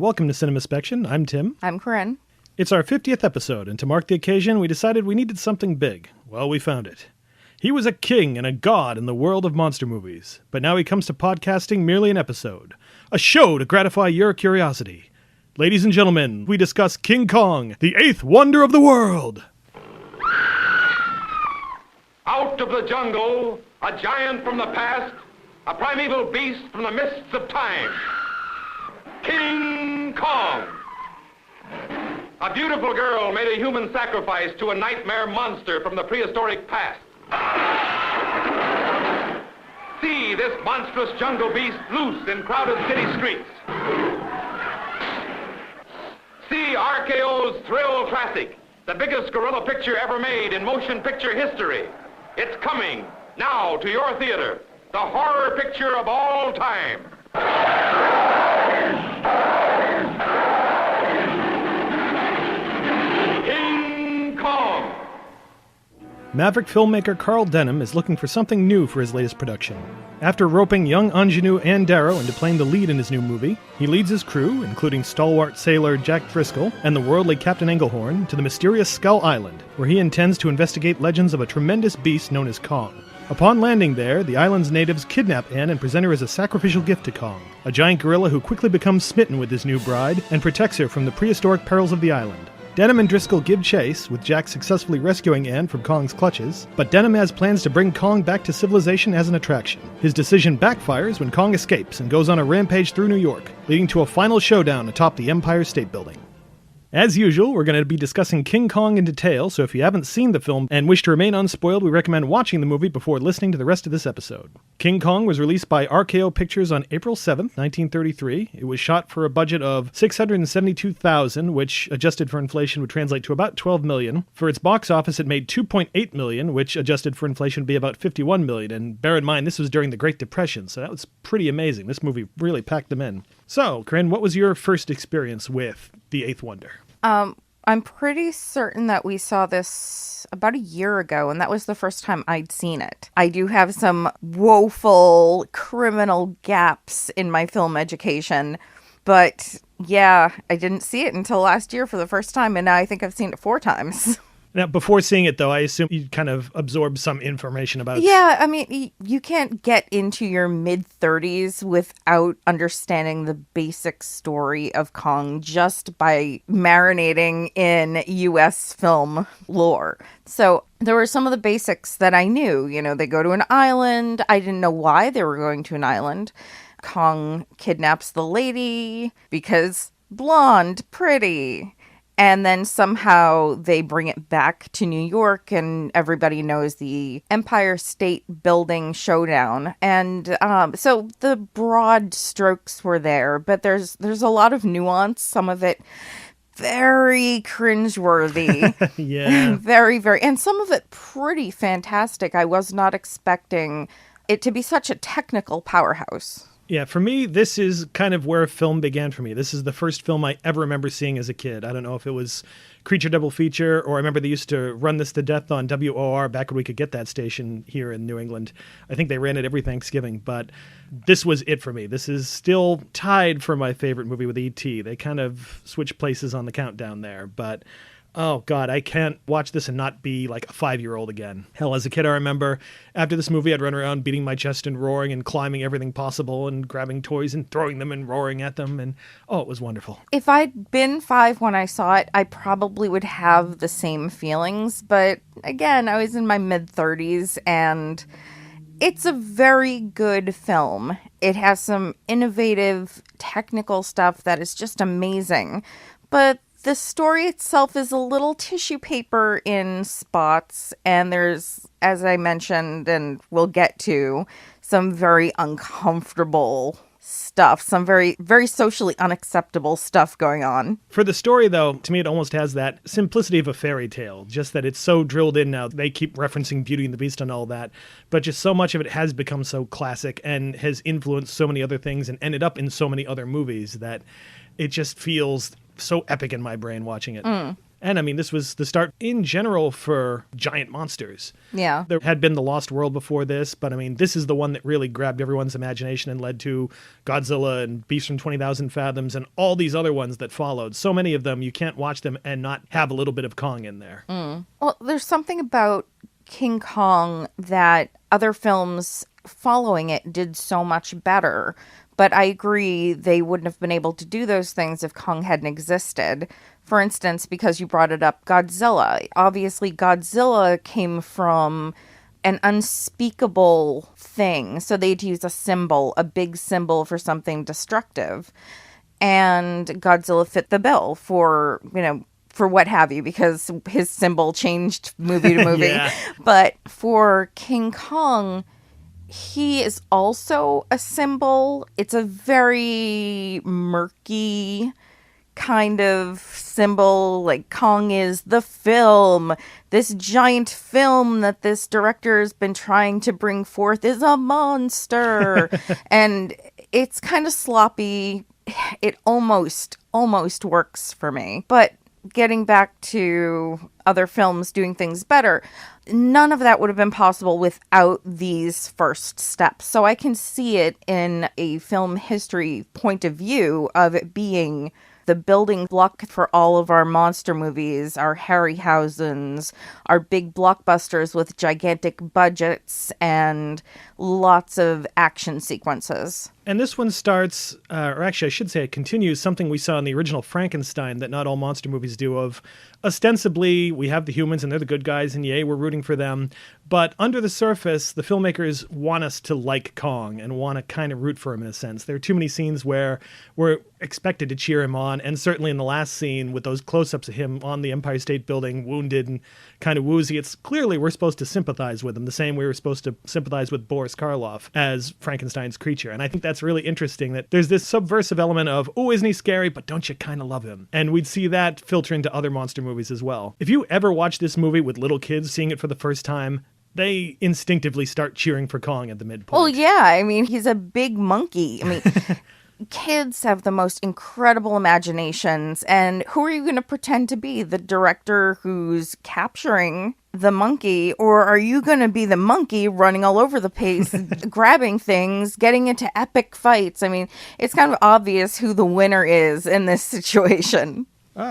welcome to CinemaSpection. I'm Tim. I'm Corinne. It's our 50th episode, and to mark the occasion, we decided we needed something big. Well, we found it. He was a king and a god in the world of monster movies, but now he comes to podcasting merely an episode. A show to gratify your curiosity. Ladies and gentlemen, we discuss King Kong, the eighth wonder of the world. Out of the jungle, a giant from the past, a primeval beast from the mists of time. King Kong. A beautiful girl made a human sacrifice to a nightmare monster from the prehistoric past. See this monstrous jungle beast loose in crowded city streets. See RKO's Thrill Classic, the biggest gorilla picture ever made in motion picture history. It's coming now to your theater, the horror picture of all time. King Kong. Maverick filmmaker Carl Denham is looking for something new for his latest production. After roping young ingenue Ann Darrow into playing the lead in his new movie, he leads his crew, including stalwart sailor Jack Driscoll and the worldly Captain Englehorn, to the mysterious Skull Island, where he intends to investigate legends of a tremendous beast known as Kong. Upon landing there, the island's natives kidnap Ann and present her as a sacrificial gift to Kong, a giant gorilla who quickly becomes smitten with his new bride and protects her from the prehistoric perils of the island. Denham and Driscoll give chase, with Jack successfully rescuing Ann from Kong's clutches, but Denham has plans to bring Kong back to civilization as an attraction. His decision backfires when Kong escapes and goes on a rampage through New York, leading to a final showdown atop the Empire State Building. As usual, we're going to be discussing King Kong in detail, so if you haven't seen the film and wish to remain unspoiled, we recommend watching the movie before listening to the rest of this episode. King Kong was released by RKO Pictures on April 7th, 1933. It was shot for a budget of $672,000, which, adjusted for inflation, would translate to about $12 million. For its box office, it made $2.8 million, which, adjusted for inflation, would be about $51 million. And bear in mind, this was during the Great Depression, so that was pretty amazing. This movie really packed them in. So, Corinne, what was your first experience with The Eighth Wonder? I'm pretty certain that we saw this about a year ago, and that was the first time I'd seen it. I do have some woeful criminal gaps in my film education, but yeah, I didn't see it until last year for the first time, and now I think I've seen it 4 times. Now, before seeing it, though, I assume you kind of absorbed some information about it. Yeah, I mean, you can't get into your mid-30s without understanding the basic story of Kong just by marinating in U.S. film lore. So there were some of the basics that I knew. You know, they go to an island. I didn't know why they were going to an island. Kong kidnaps the lady because blonde, pretty. And then somehow they bring it back to New York, and everybody knows the Empire State Building showdown. And so the broad strokes were there, but there's a lot of nuance. Some of it very cringeworthy. Yeah. Very, very. And some of it pretty fantastic. I was not expecting it to be such a technical powerhouse. Yeah, for me, this is kind of where film began for me. This is the first film I ever remember seeing as a kid. I don't know if it was Creature Double Feature, or I remember they used to run this to death on WOR back when we could get that station here in New England. I think they ran it every Thanksgiving, but this was it for me. This is still tied for my favorite movie with E.T. They kind of switch places on the countdown there, but oh, God, I can't watch this and not be like a 5-year-old again. Hell, as a kid, I remember after this movie, I'd run around beating my chest and roaring and climbing everything possible and grabbing toys and throwing them and roaring at them. And, oh, it was wonderful. If I'd been 5 when I saw it, I probably would have the same feelings. But again, I was in my mid-30s, and it's a very good film. It has some innovative technical stuff that is just amazing. But the story itself is a little tissue paper in spots, and there's, as I mentioned, and we'll get to, some very uncomfortable stuff, some very, very socially unacceptable stuff going on. For the story, though, to me, it almost has that simplicity of a fairy tale, just that it's so drilled in now. They keep referencing Beauty and the Beast and all that, but just so much of it has become so classic and has influenced so many other things and ended up in so many other movies that it just feels so epic in my brain watching it. And I mean, this was the start in general for giant monsters. Yeah. There had been The Lost World before this, but I mean, this is the one that really grabbed everyone's imagination and led to Godzilla and Beasts from 20,000 Fathoms and all these other ones that followed. So many of them, you can't watch them and not have a little bit of Kong in there. Well, there's something about King Kong that other films following it did so much better. But I agree they wouldn't have been able to do those things if Kong hadn't existed. For instance, because you brought it up, Godzilla. Obviously, Godzilla came from an unspeakable thing. So they'd use a symbol, a big symbol for something destructive. And Godzilla fit the bill for, for what have you, because his symbol changed movie to movie. Yeah. But for King Kong, he is also a symbol. It's a very murky kind of symbol. Like, Kong is the film. This giant film that this director has been trying to bring forth is a monster. And it's kind of sloppy. It almost works for me. But getting back to other films doing things better, none of that would have been possible without these first steps. So I can see it in a film history point of view of it being the building block for all of our monster movies, our Harryhausens, our big blockbusters with gigantic budgets and lots of action sequences. And this one starts, or actually I should say it continues, something we saw in the original Frankenstein that not all monster movies do of. Ostensibly, we have the humans and they're the good guys and yay, we're rooting for them. But under the surface, the filmmakers want us to like Kong and want to kind of root for him in a sense. There are too many scenes where we're expected to cheer him on. And certainly in the last scene with those close-ups of him on the Empire State Building, wounded and kind of woozy, it's clearly we're supposed to sympathize with him the same way we're supposed to sympathize with Boris Karloff as Frankenstein's creature. And I think that's really interesting that there's this subversive element of, oh, isn't he scary, but don't you kind of love him? And we'd see that filter into other monster movies as well. If you ever watch this movie with little kids seeing it for the first time, they instinctively start cheering for Kong at the midpoint. Well, yeah, I mean, he's a big monkey. I mean, kids have the most incredible imaginations, and who are you going to pretend to be? The director who's capturing the monkey, or are you going to be the monkey running all over the place, grabbing things, getting into epic fights? I mean, it's kind of obvious who the winner is in this situation.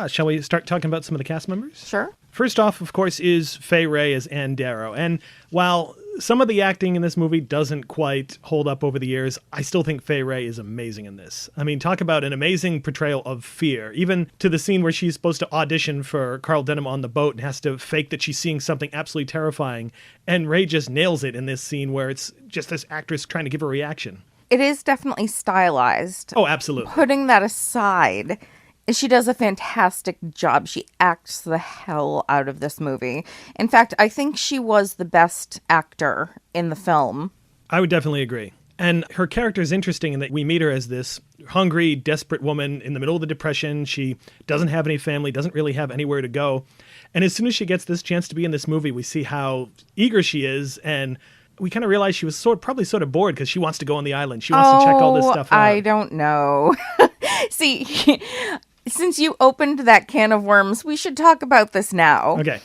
Shall we start talking about some of the cast members? Sure. First off, of course, is Fay Wray as Ann Darrow. And while some of the acting in this movie doesn't quite hold up over the years, I still think Fay Wray is amazing in this. I mean, talk about an amazing portrayal of fear, even to the scene where she's supposed to audition for Carl Denham on the boat and has to fake that she's seeing something absolutely terrifying. And Ray just nails it in this scene where it's just this actress trying to give a reaction. It is definitely stylized. Oh, absolutely. Putting that aside, she does a fantastic job. She acts the hell out of this movie. In fact, I think she was the best actor in the film. I would definitely agree. And her character is interesting in that we meet her as this hungry, desperate woman in the middle of the Depression. She doesn't have any family, doesn't really have anywhere to go. And as soon as she gets this chance to be in this movie, we see how eager she is, and we kind of realize she was probably sort of bored because she wants to go on the island. She wants to check all this stuff out. I don't know. See, since you opened that can of worms, we should talk about this now. Okay.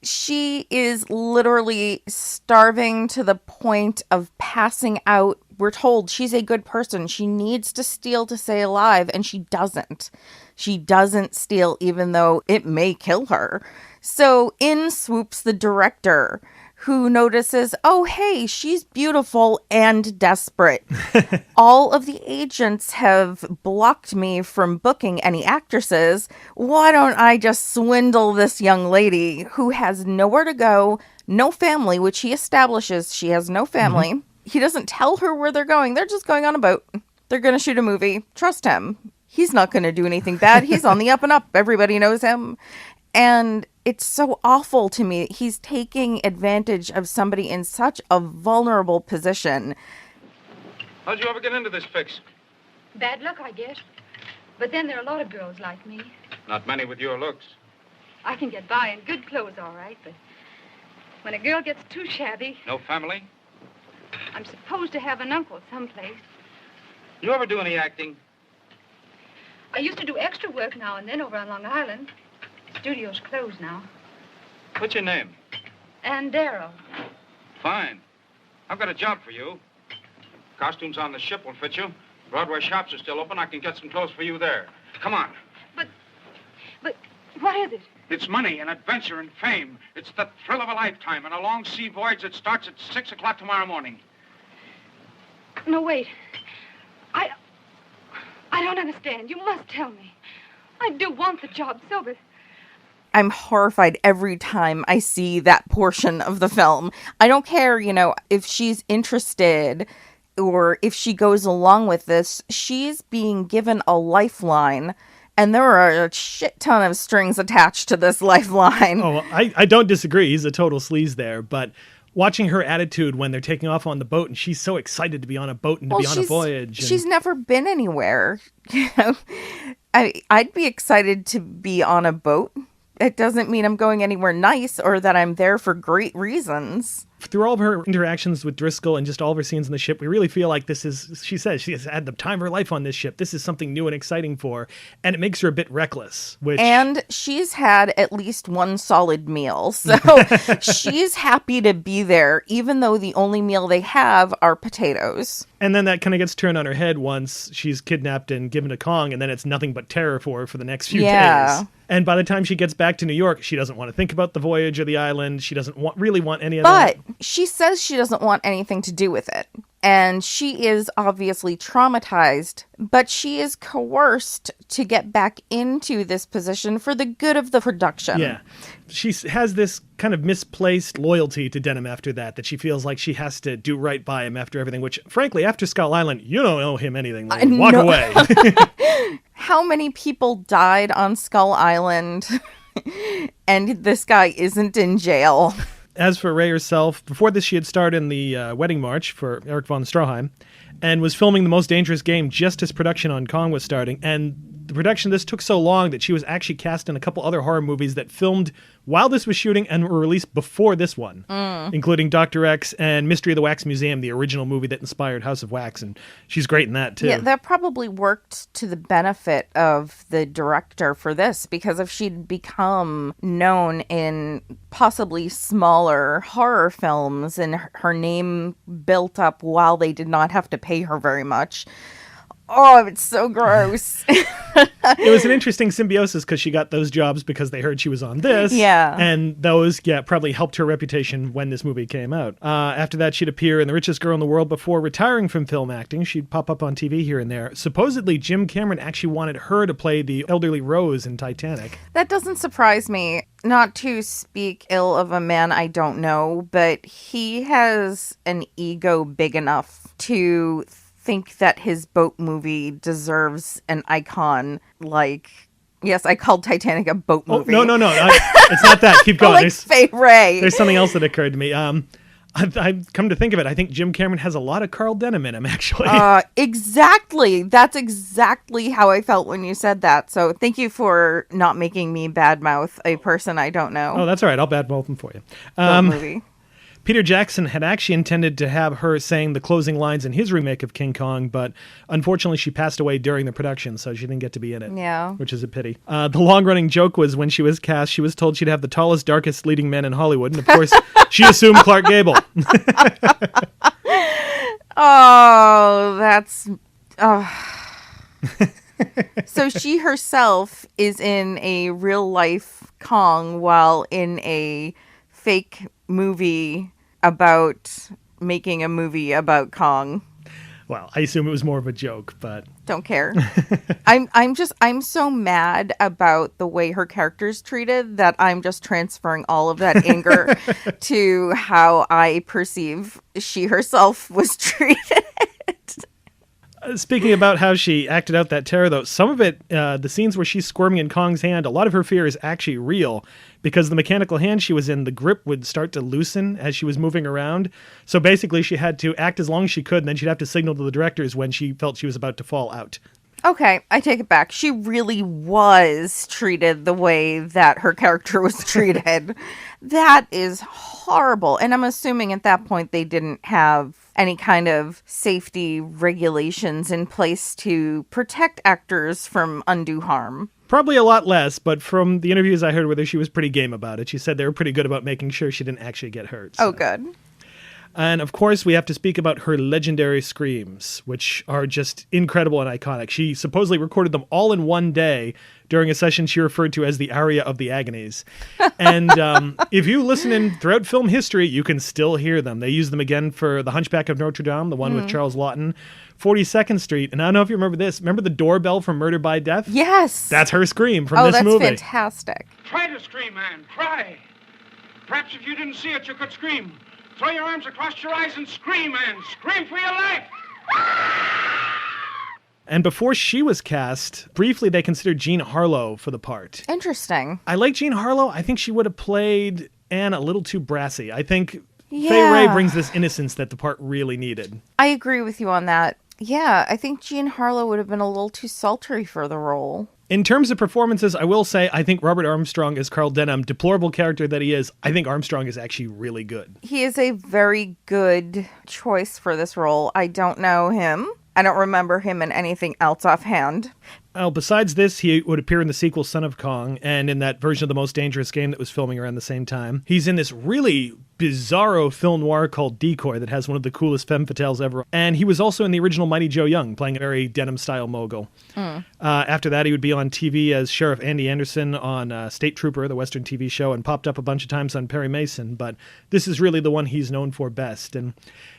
She is literally starving to the point of passing out. We're told she's a good person. She needs to steal to stay alive, and she doesn't. She doesn't steal, even though it may kill her. So in swoops the director, who notices, oh, hey, she's beautiful and desperate. All of the agents have blocked me from booking any actresses. Why don't I just swindle this young lady who has nowhere to go, no family, which he establishes she has no family. Mm-hmm. He doesn't tell her where they're going. They're just going on a boat. They're going to shoot a movie. Trust him. He's not going to do anything bad. He's on the up and up. Everybody knows him. And it's so awful to me. He's taking advantage of somebody in such a vulnerable position. How'd you ever get into this fix? Bad luck, I guess. But then there are a lot of girls like me. Not many with your looks. I can get by in good clothes, all right, but when a girl gets too shabby... No family? I'm supposed to have an uncle someplace. You ever do any acting? I used to do extra work now and then over on Long Island. studio's closed now. What's your name? Ann Darrow. Fine. I've got a job for you. Costumes on the ship will fit you. Broadway shops are still open. I can get some clothes for you there. Come on. But what is it? It's money and adventure and fame. It's the thrill of a lifetime and a long sea voyage that starts at 6 o'clock tomorrow morning. No, wait. I don't understand. You must tell me. I do want the job so, but... I'm horrified every time I see that portion of the film. I don't care, if she's interested or if she goes along with this. She's being given a lifeline, and there are a shit ton of strings attached to this lifeline. Oh, I don't disagree. He's a total sleaze there, but watching her attitude when they're taking off on the boat and she's so excited to be on a boat and to be on a voyage. She's never been anywhere. I'd be excited to be on a boat. It doesn't mean I'm going anywhere nice or that I'm there for great reasons. Through all of her interactions with Driscoll and just all of her scenes on the ship, we really feel like this is, she says, she has had the time of her life on this ship. This is something new and exciting for her, and it makes her a bit reckless. And she's had at least one solid meal, so she's happy to be there, even though the only meal they have are potatoes. And then that kind of gets turned on her head once she's kidnapped and given to Kong, and then it's nothing but terror for her for the next few days. And by the time she gets back to New York, she doesn't want to think about the voyage or the island. She doesn't really want any of that. But she says she doesn't want anything to do with it. And she is obviously traumatized, but she is coerced to get back into this position for the good of the production. Yeah. She has this kind of misplaced loyalty to Denham after that she feels like she has to do right by him after everything, which, frankly, after Skull Island, you don't owe him anything. Walk away. How many people died on Skull Island and this guy isn't in jail? As for Ray herself, before this she had starred in the Wedding March for Erich von Stroheim and was filming The Most Dangerous Game just as production on Kong was starting. And the production of this took so long that she was actually cast in a couple other horror movies that filmed while this was shooting and were released before this one, including Dr. X and Mystery of the Wax Museum, the original movie that inspired House of Wax. And she's great in that, too. Yeah, that probably worked to the benefit of the director for this, because if she'd become known in possibly smaller horror films and her name built up while they did not have to pay her very much. Oh, it's so gross. It was an interesting symbiosis because she got those jobs because they heard she was on this. Yeah. And those, probably helped her reputation when this movie came out. After that, she'd appear in The Richest Girl in the World before retiring from film acting. She'd pop up on TV here and there. Supposedly, Jim Cameron actually wanted her to play the elderly Rose in Titanic. That doesn't surprise me. Not to speak ill of a man I don't know, but he has an ego big enough to think that his boat movie deserves an icon like... Yes, I called Titanic a boat movie. Oh, no. It's not that. Keep going. Like Fay Wray. There's something else that occurred to me. I've come to think of it, I think Jim Cameron has a lot of Carl Denham in him, actually. Exactly. That's exactly how I felt when you said that. So thank you for not making me badmouth a person I don't know. Oh, that's all right. I'll badmouth him for you. Boat movie. Peter Jackson had actually intended to have her saying the closing lines in his remake of King Kong, but unfortunately she passed away during the production, so she didn't get to be in it. Yeah. Which is a pity. The long-running joke was when she was cast, she was told she'd have the tallest, darkest leading man in Hollywood, and of course, she assumed Clark Gable. Oh, that's... So she herself is in a real-life Kong while in a fake movie about making a movie about Kong. Well, I assume it was more of a joke, but... Don't care. I'm so mad about the way her character's treated that I'm just transferring all of that anger to how I perceive she herself was treated. Speaking about how she acted out that terror, though, some of it, the scenes where she's squirming in Kong's hand, a lot of her fear is actually real because the mechanical hand she was in, the grip would start to loosen as she was moving around. So basically she had to act as long as she could, and then she'd have to signal to the directors when she felt she was about to fall out. Okay, I take it back. She really was treated the way that her character was treated. That is horrible. And I'm assuming at that point they didn't have any kind of safety regulations in place to protect actors from undue harm. Probably a lot less, but from the interviews I heard with her, she was pretty game about it. She said they were pretty good about making sure she didn't actually get hurt. Oh, good. And of course, we have to speak about her legendary screams, which are just incredible and iconic. She supposedly recorded them all in one day during a session she referred to as the aria of the agonies. And if you listen in throughout film history, you can still hear them. They use them again for The Hunchback of Notre Dame, the one with Charles Laughton, 42nd Street. And I don't know if you remember this. Remember the doorbell from Murder by Death? Yes. That's her scream from this movie. Oh, that's fantastic. Try to scream, Ann. Try. Perhaps if you didn't see it, you could scream. Throw your arms across your eyes and scream, Ann. Scream for your life. And before she was cast, briefly they considered Jean Harlow for the part. Interesting. I like Jean Harlow. I think she would have played Anne a little too brassy. I think Fay Wray brings this innocence that the part really needed. I agree with you on that. Yeah, I think Jean Harlow would have been a little too sultry for the role. In terms of performances, I will say I think Robert Armstrong as Carl Denham, deplorable character that he is, I think Armstrong is actually really good. He is a very good choice for this role. I don't know him. I don't remember him in anything else offhand. Well, besides this, he would appear in the sequel Son of Kong and in that version of The Most Dangerous Game that was filming around the same time. He's in this really bizarro film noir called Decoy that has one of the coolest femme fatales ever. And he was also in the original Mighty Joe Young, playing a very Denham-style mogul. After that, he would be on TV as Sheriff Andy Anderson on State Trooper, the Western TV show, and popped up a bunch of times on Perry Mason. But this is really the one he's known for best. And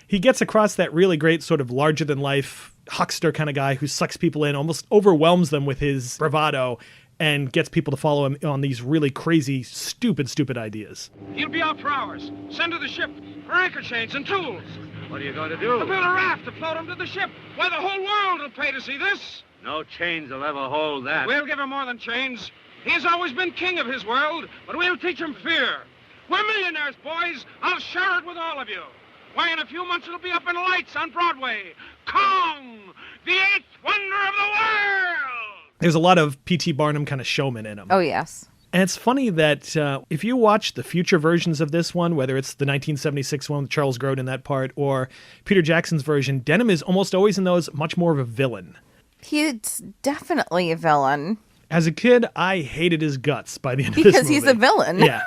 he gets across that really great sort of larger-than-life huckster kind of guy who sucks people in, almost overwhelms them with his bravado, and gets people to follow him on these really crazy, stupid ideas. He'll be out for hours. Send to the ship for anchor chains and tools. What are you going to do? To build a raft to float him to the ship. Why, the whole world will pay to see this. No chains will ever hold that. We'll give him more than chains. He's always been king of his world, but we'll teach him fear. We're millionaires, boys. I'll share it with all of you. Why, in a few months it'll be up in lights on Broadway. Kong, the eighth wonder of the world! There's a lot of P.T. Barnum kind of showman in him. Oh, yes. And it's funny that if you watch the future versions of this one, whether it's the 1976 one with Charles Grodin in that part or Peter Jackson's version, Denham is almost always in those much more of a villain. He's definitely a villain. As a kid, I hated his guts by the end of this movie. Because he's a villain. Yeah.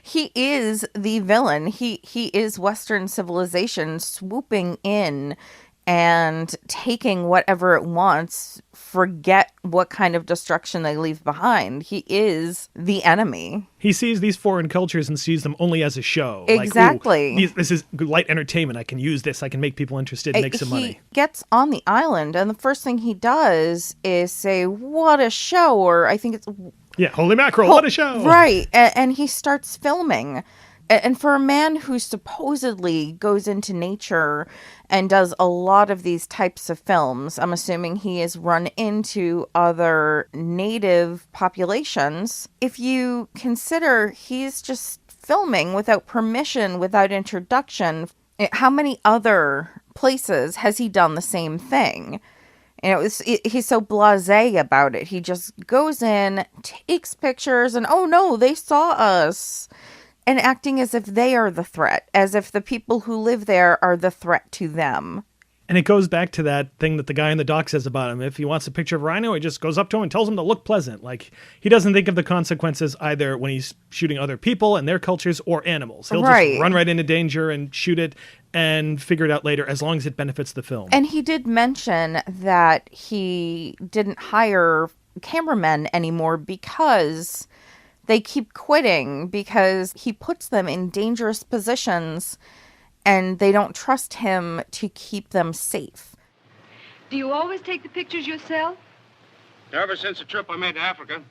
He is the villain. He is Western civilization swooping in and taking whatever it wants, forget what kind of destruction they leave behind. He is the enemy. He sees these foreign cultures and sees them only as a show. Exactly. Like, this is light entertainment. I can use this. I can make people interested and make some money. He gets on the island, and the first thing he does is say, "What a show," or I think it's... Yeah, holy mackerel, what a show! Right, and he starts filming. And for a man who supposedly goes into nature and does a lot of these types of films, I'm assuming he has run into other native populations. If you consider he's just filming without permission, without introduction, how many other places has he done the same thing? And he's so blasé about it. He just goes in, takes pictures, and oh no, they saw us. And acting as if they are the threat, as if the people who live there are the threat to them. And it goes back to that thing that the guy in the dock says about him. If he wants a picture of a rhino, he just goes up to him and tells him to look pleasant. Like, he doesn't think of the consequences either when he's shooting other people and their cultures or animals. He'll just run right into danger and shoot it and figure it out later as long as it benefits the film. And he did mention that he didn't hire cameramen anymore because they keep quitting, because he puts them in dangerous positions and they don't trust him to keep them safe. Do you always take the pictures yourself? Ever since the trip I made to Africa,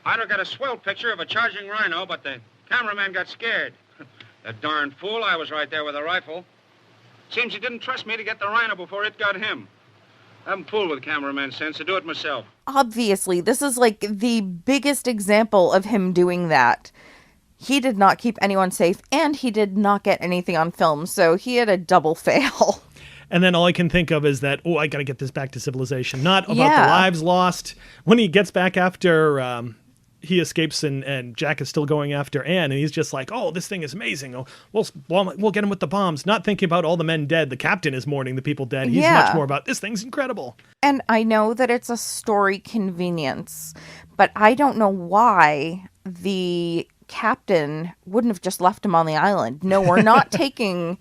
I'd have got a swell picture of a charging rhino, but the cameraman got scared. That darn fool, I was right there with a rifle. Seems he didn't trust me to get the rhino before it got him. I haven't fooled with cameraman sense to do it myself. Obviously, this is like the biggest example of him doing that. He did not keep anyone safe, and he did not get anything on film, so he had a double fail. And then all I can think of is that, I got to get this back to civilization. Not about the Yeah. lives lost. When he gets back after he escapes and Jack is still going after Anne, and he's just like, this thing is amazing. We'll get him with the bombs. Not thinking about all the men dead. The captain is mourning the people dead. He's much more about, this thing's incredible. And I know that it's a story convenience, but I don't know why the captain wouldn't have just left him on the island. No, we're not taking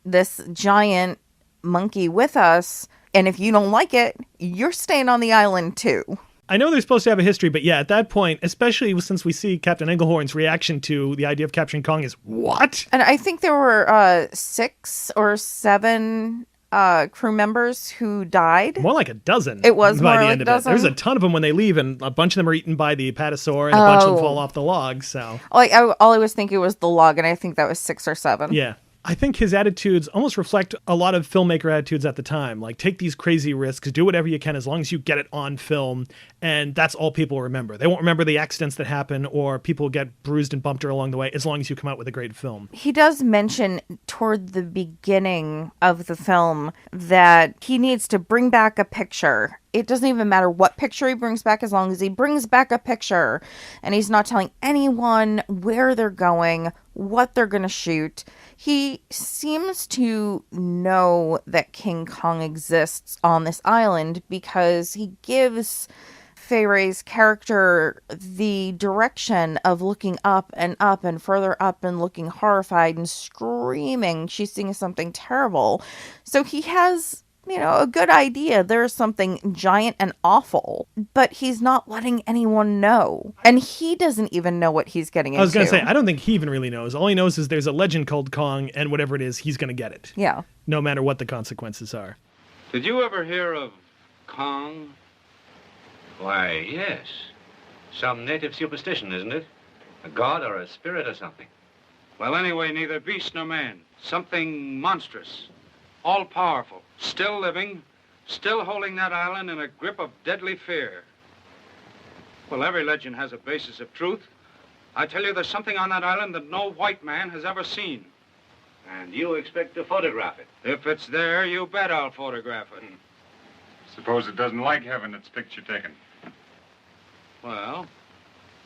this giant monkey with us. And if you don't like it, you're staying on the island too. I know they're supposed to have a history, but yeah, at that point, especially since we see Captain Englehorn's reaction to the idea of capturing Kong is, what? And I think there were 6 or 7 crew members who died. More like a dozen. It was by more the like end a of it. dozen. There's a ton of them when they leave, and a bunch of them are eaten by the apatosaur, and a bunch of them fall off the log, so. All I was thinking was the log, and I think that was 6 or 7. Yeah. I think his attitudes almost reflect a lot of filmmaker attitudes at the time. Like, take these crazy risks, do whatever you can as long as you get it on film, and that's all people remember. They won't remember the accidents that happen or people get bruised and bumped along the way as long as you come out with a great film. He does mention toward the beginning of the film that he needs to bring back a picture. It doesn't even matter what picture he brings back as long as he brings back a picture. And he's not telling anyone where they're going, what they're going to shoot. He seems to know that King Kong exists on this island because he gives Fay Wray's character the direction of looking up and further up and looking horrified and screaming. She's seeing something terrible. So he has, a good idea. There's something giant and awful, but he's not letting anyone know. And he doesn't even know what he's getting into. I was going to say, I don't think he even really knows. All he knows is there's a legend called Kong, and whatever it is, he's going to get it. Yeah. No matter what the consequences are. Did you ever hear of Kong? Why, yes. Some native superstition, isn't it? A god or a spirit or something. Well, anyway, neither beast nor man. Something monstrous, all-powerful, still living, still holding that island in a grip of deadly fear. Well, every legend has a basis of truth. I tell you, there's something on that island that no white man has ever seen. And you expect to photograph it? If it's there, you bet I'll photograph it. Suppose it doesn't like having its picture taken. Well,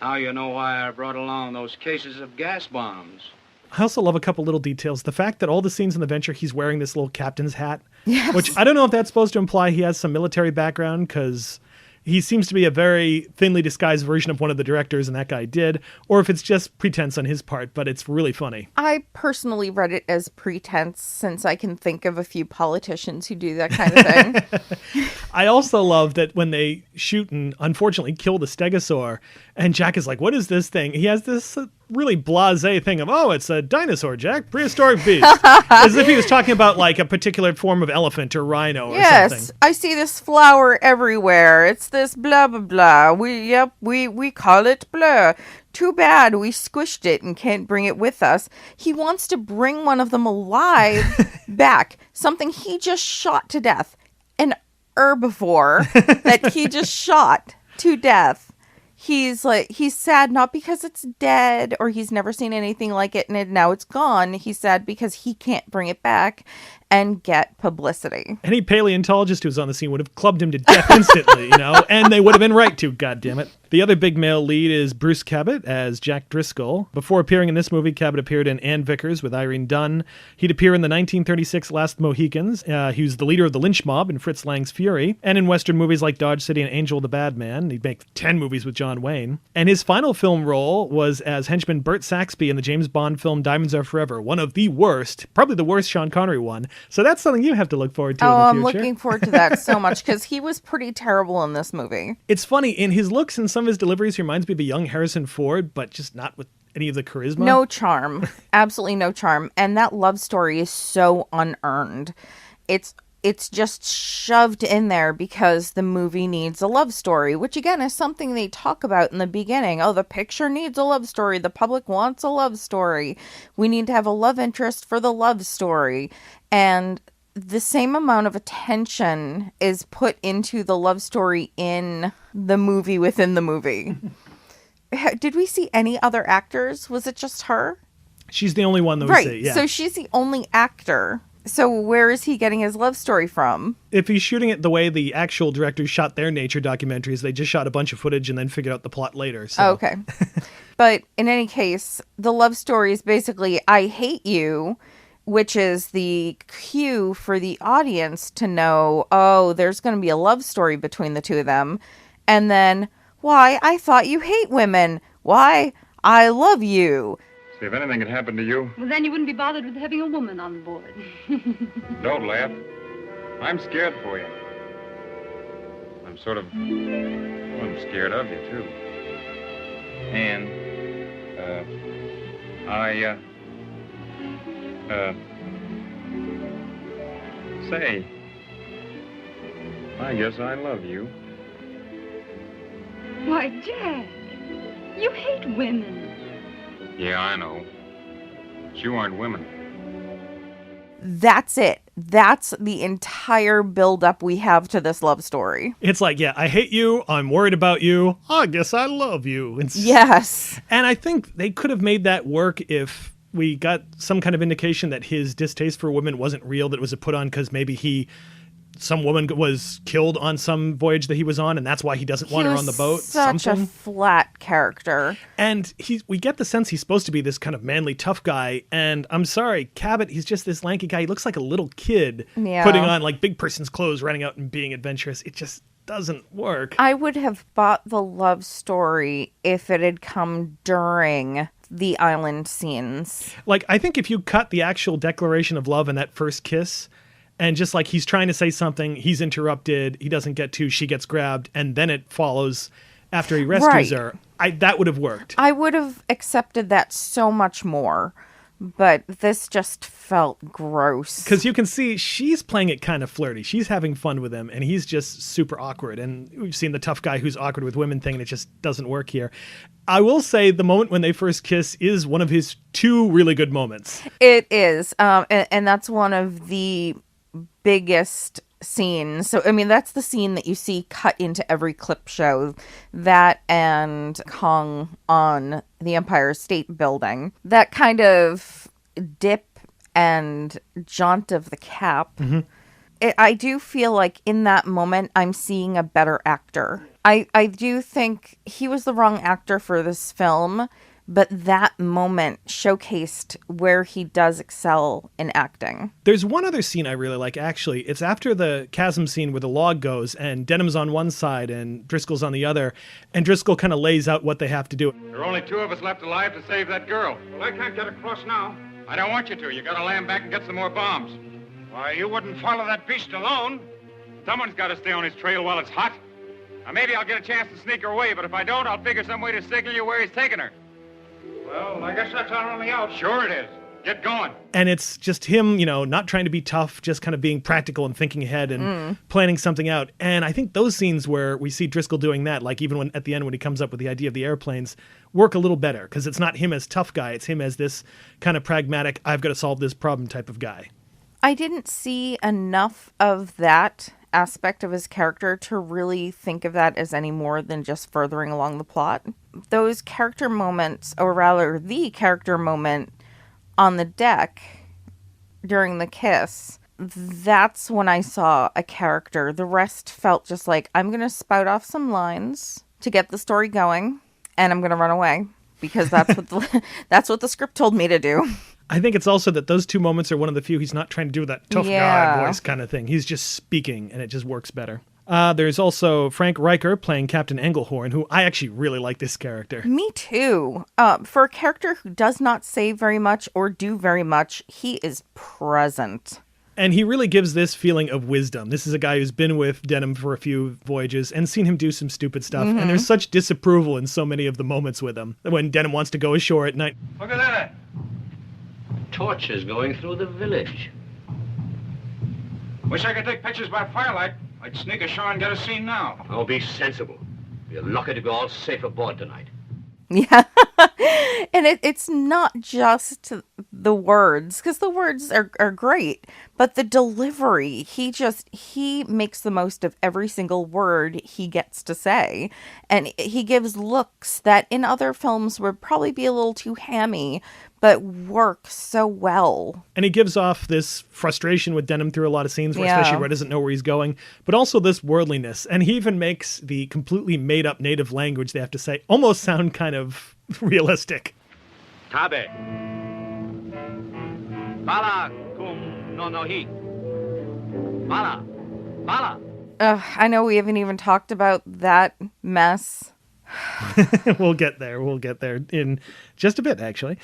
now you know why I brought along those cases of gas bombs. I also love a couple little details. The fact that all the scenes in the Venture, he's wearing this little captain's hat. Yes. Which I don't know if that's supposed to imply he has some military background, because he seems to be a very thinly disguised version of one of the directors, and that guy did, or if it's just pretense on his part, but it's really funny. I personally read it as pretense, since I can think of a few politicians who do that kind of thing. I also love that when they shoot and unfortunately kill the stegosaur, and Jack is like, what is this thing? He has this really blasé thing of, it's a dinosaur, Jack, prehistoric beast. As if he was talking about like a particular form of elephant or rhino or something. Yes, I see this flower everywhere. It's this blah, blah, blah. We call it blah. Too bad we squished it and can't bring it with us. He wants to bring one of them alive back. Something he just shot to death. An herbivore that he just shot to death. He's sad not because it's dead or he's never seen anything like it and now it's gone. He's sad because he can't bring it back and get publicity. Any paleontologist who was on the scene would have clubbed him to death instantly, and they would have been right to, goddammit. The other big male lead is Bruce Cabot as Jack Driscoll. Before appearing in this movie, Cabot appeared in Ann Vickers with Irene Dunn. He'd appear in the 1936 Last Mohicans. He was the leader of the lynch mob in Fritz Lang's Fury, and in Western movies like Dodge City and Angel the Bad Man. He'd make 10 movies with John Wayne. And his final film role was as henchman Bert Saxby in the James Bond film Diamonds Are Forever, one of the worst, probably the worst Sean Connery one. So that's something you have to look forward to in the future. I'm looking forward to that so much because he was pretty terrible in this movie. It's funny, in his looks and some of his deliveries, he reminds me of a young Harrison Ford, but just not with any of the charisma. No charm. Absolutely no charm. And that love story is so unearned. It's just shoved in there because the movie needs a love story, which again is something they talk about in the beginning. Oh, the picture needs a love story. The public wants a love story. We need to have a love interest for the love story. And the same amount of attention is put into the love story in the movie within the movie. Did we see any other actors? Was it just her? She's the only one that we right. see, yeah. So she's the only actor So where is he getting his love story from? If he's shooting it the way the actual directors shot their nature documentaries, they just shot a bunch of footage and then figured out the plot later. So. Oh, okay. But in any case, the love story is basically, I hate you, which is the cue for the audience to know, oh, there's going to be a love story between the two of them. And then, why, I thought you hate women. Why, I love you. See, if anything had happened to you... Well, then you wouldn't be bothered with having a woman on board. Don't laugh. I'm scared for you. I'm sort of... Well, I'm scared of you, too. And, say, I guess I love you. Why, Jack, you hate women. Yeah, I know. But you aren't women. That's it. That's the entire build-up we have to this love story. It's like, yeah, I hate you. I'm worried about you. I guess I love you. Yes. And I think they could have made that work if we got some kind of indication that his distaste for women wasn't real, that it was a put on because maybe some woman was killed on some voyage that he was on, and that's why he doesn't want her on the boat. Such a flat character. And we get the sense he's supposed to be this kind of manly, tough guy. And I'm sorry, Cabot, he's just this lanky guy. He looks like a little kid putting on like big person's clothes, running out and being adventurous. It just doesn't work. I would have bought the love story if it had come during the island scenes. Like, I think if you cut the actual declaration of love in that first kiss, and just like he's trying to say something, he's interrupted, he doesn't get to, she gets grabbed, and then it follows after he rescues her. That would have worked. I would have accepted that so much more, but this just felt gross. Because you can see she's playing it kind of flirty. She's having fun with him, and he's just super awkward. And we've seen the tough guy who's awkward with women thing, and it just doesn't work here. I will say the moment when they first kiss is one of his two really good moments. It is, and that's one of the biggest scenes. So, I mean, that's the scene that you see cut into every clip show. That and Kong on the Empire State Building. That kind of dip and jaunt of the cap. Mm-hmm. I do feel like in that moment, I'm seeing a better actor. I do think he was the wrong actor for this film, but that moment showcased where he does excel in acting. There's one other scene I really like, actually. It's after the chasm scene where the log goes, and Denham's on one side and Driscoll's on the other, and Driscoll kind of lays out what they have to do. There are only two of us left alive to save that girl. Well, I can't get across now. I don't want you to. You gotta land back and get some more bombs. Why, you wouldn't follow that beast alone. Someone's gotta stay on his trail while it's hot. Now, maybe I'll get a chance to sneak her away, but if I don't, I'll figure some way to signal you where he's taking her. Well, I guess that's our only out. Sure it is. Get going. And it's just him, not trying to be tough, just kind of being practical and thinking ahead and planning something out. And I think those scenes where we see Driscoll doing that, like even when at the end when he comes up with the idea of the airplanes, work a little better because it's not him as tough guy. It's him as this kind of pragmatic, I've got to solve this problem type of guy. I didn't see enough of that aspect of his character to really think of that as any more than just furthering along the plot. Those character moments, or rather the character moment on the deck during the kiss, that's when I saw a character. The rest felt just like, I'm going to spout off some lines to get the story going, and I'm going to run away because that's what the script told me to do. I think it's also that those two moments are one of the few he's not trying to do that tough guy voice kind of thing. He's just speaking, and it just works better. There's also Frank Riker playing Captain Englehorn, who I actually really like this character. Me too. For a character who does not say very much or do very much, he is present. And he really gives this feeling of wisdom. This is a guy who's been with Denham for a few voyages and seen him do some stupid stuff. Mm-hmm. And there's such disapproval in so many of the moments with him. When Denham wants to go ashore at night. Look at that. Torches going through the village. Wish I could take pictures by firelight. I'd sneak ashore and get a scene now. Oh, be sensible. We're lucky to be all safe aboard tonight. Yeah. And it's not just the words, because the words are great, but the delivery, he makes the most of every single word he gets to say. And he gives looks that in other films would probably be a little too hammy, but work so well. And he gives off this frustration with Denham through a lot of scenes, where especially where he doesn't know where he's going, but also this worldliness. And he even makes the completely made-up native language they have to say almost sound kind of realistic. Tabe. Bala kum no no hi. Bala. Bala. I know we haven't even talked about that mess. We'll get there. We'll get there in just a bit, actually.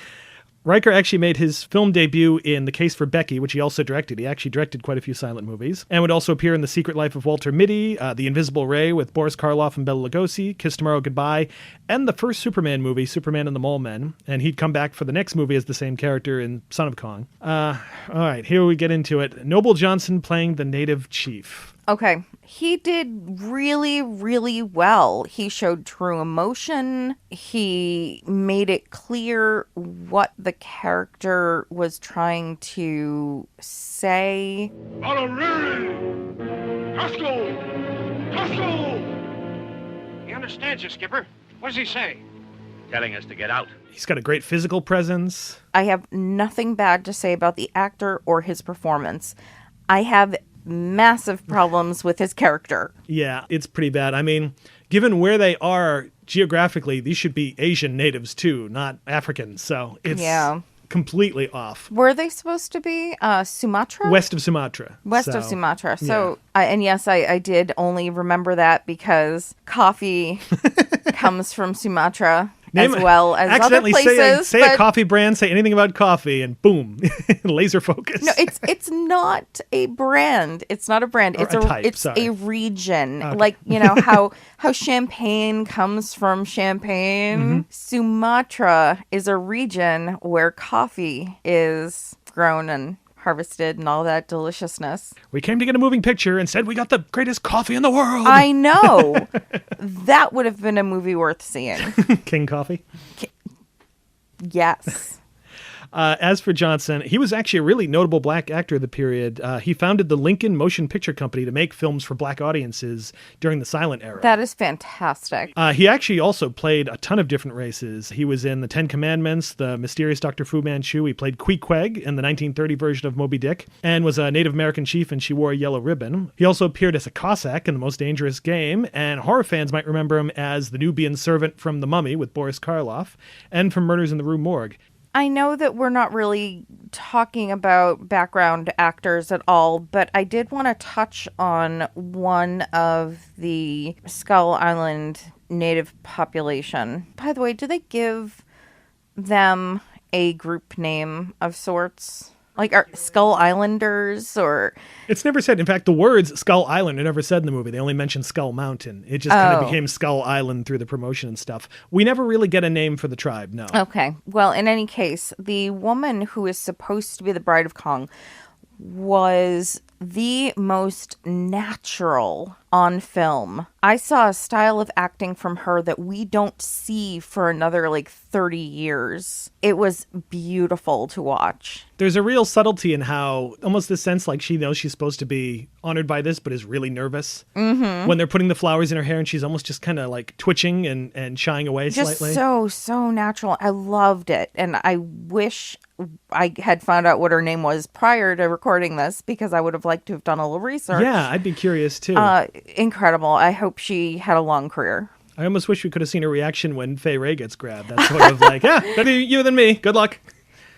Riker actually made his film debut in The Case for Becky, which he also directed. He actually directed quite a few silent movies, and would also appear in The Secret Life of Walter Mitty, The Invisible Ray with Boris Karloff and Bela Lugosi, Kiss Tomorrow Goodbye, and the first Superman movie, Superman and the Mole Men. And he'd come back for the next movie as the same character in Son of Kong. All right, here we get into it. Noble Johnson playing the native chief. Okay, he did really, really well. He showed true emotion. He made it clear what the character was trying to say. He understands you, Skipper. What does he say? Telling us to get out. He's got a great physical presence. I have nothing bad to say about the actor or his performance. I have massive problems with his character. Yeah, it's pretty bad. I mean, given where they are geographically, these should be Asian natives too, not Africans. So it's completely off. Were they supposed to be Sumatra? West of Sumatra. West of Sumatra. So, and yes, I did only remember that because coffee comes from Sumatra. As well as other places. Say a coffee brand, say anything about coffee, and boom, laser focus. No, it's not a brand. It's not a brand. It's a region. Okay. Like, you know, how champagne comes from Champagne. Mm-hmm. Sumatra is a region where coffee is grown and harvested and all that deliciousness. We came to get a moving picture and said we got the greatest coffee in the world. I know. That would have been a movie worth seeing. King Coffee? Yes. As for Johnson, he was actually a really notable black actor of the period. He founded the Lincoln Motion Picture Company to make films for black audiences during the silent era. That is fantastic. He actually also played a ton of different races. He was in The Ten Commandments, The Mysterious Dr. Fu Manchu. He played Queequeg in the 1930 version of Moby Dick, and was a Native American chief, and she wore a yellow ribbon. He also appeared as a Cossack in The Most Dangerous Game, and horror fans might remember him as the Nubian servant from The Mummy with Boris Karloff, and from Murders in the Rue Morgue. I know that we're not really talking about background actors at all, but I did want to touch on one of the Skull Island native population. By the way, do they give them a group name of sorts? Like, are Skull Islanders, or... It's never said. In fact, the words Skull Island are never said in the movie. They only mention Skull Mountain. It just kind of became Skull Island through the promotion and stuff. We never really get a name for the tribe, no. Okay. Well, in any case, the woman who is supposed to be the Bride of Kong was the most natural on film. I saw a style of acting from her that we don't see for another 30 years. It was beautiful to watch. There's a real subtlety in how, almost this sense like she knows she's supposed to be honored by this, but is really nervous. Mm-hmm. When they're putting the flowers in her hair and she's almost just kind of twitching and shying away slightly. Just so natural. I loved it. And I wish I had found out what her name was prior to recording this, because I would have liked to have done a little research. Yeah, I'd be curious too. Incredible. I hope she had a long career. I almost wish we could have seen her reaction when Fay Wray gets grabbed. That's sort of better you than me. Good luck.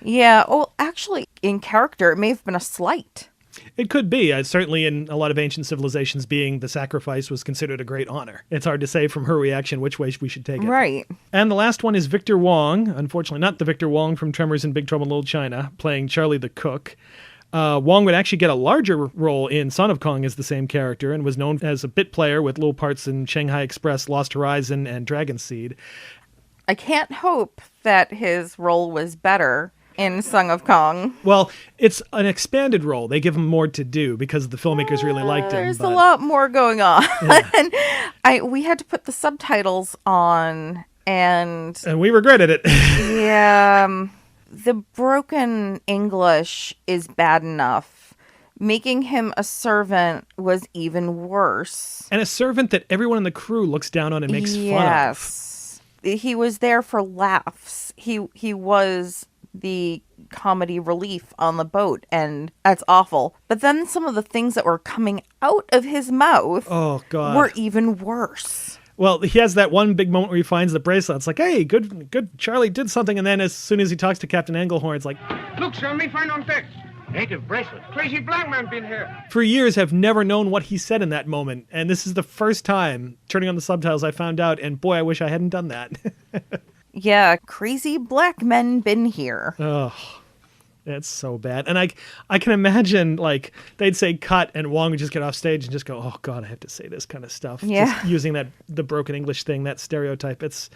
Yeah. Oh, actually, in character, it may have been a slight. It could be. Certainly in a lot of ancient civilizations, being the sacrifice was considered a great honor. It's hard to say from her reaction which way we should take it. Right. And the last one is Victor Wong. Unfortunately, not the Victor Wong from Tremors and Big Trouble in Little China, playing Charlie the Cook. Wong would actually get a larger role in Son of Kong as the same character, and was known as a bit player with little parts in Shanghai Express, Lost Horizon, and Dragon Seed. I can't hope that his role was better in Son of Kong. Well, it's an expanded role. They give him more to do because the filmmakers really liked him. There's a lot more going on. Yeah. And we had to put the subtitles on, And we regretted it. yeah, the broken English is bad enough. Making him a servant was even worse. And a servant that everyone in the crew looks down on and makes fun of. Yes. He was there for laughs. He was the comedy relief on the boat, and that's awful. But then some of the things that were coming out of his mouth were even worse. Well, he has that one big moment where he finds the bracelet. It's like, hey, good, Charlie did something. And then as soon as he talks to Captain Englehorn, it's like, Look, sir, me find on deck. Native bracelet. Crazy black man been here. for years have never known what he said in that moment. And this is the first time, turning on the subtitles, I found out. And boy, I wish I hadn't done that. Yeah, crazy black men been here. Oh, that's so bad. And I can imagine, like, they'd say cut, and Wong would just get off stage and just go, oh, God, I have to say this kind of stuff. Yeah. Just using the broken English thing, that stereotype. It's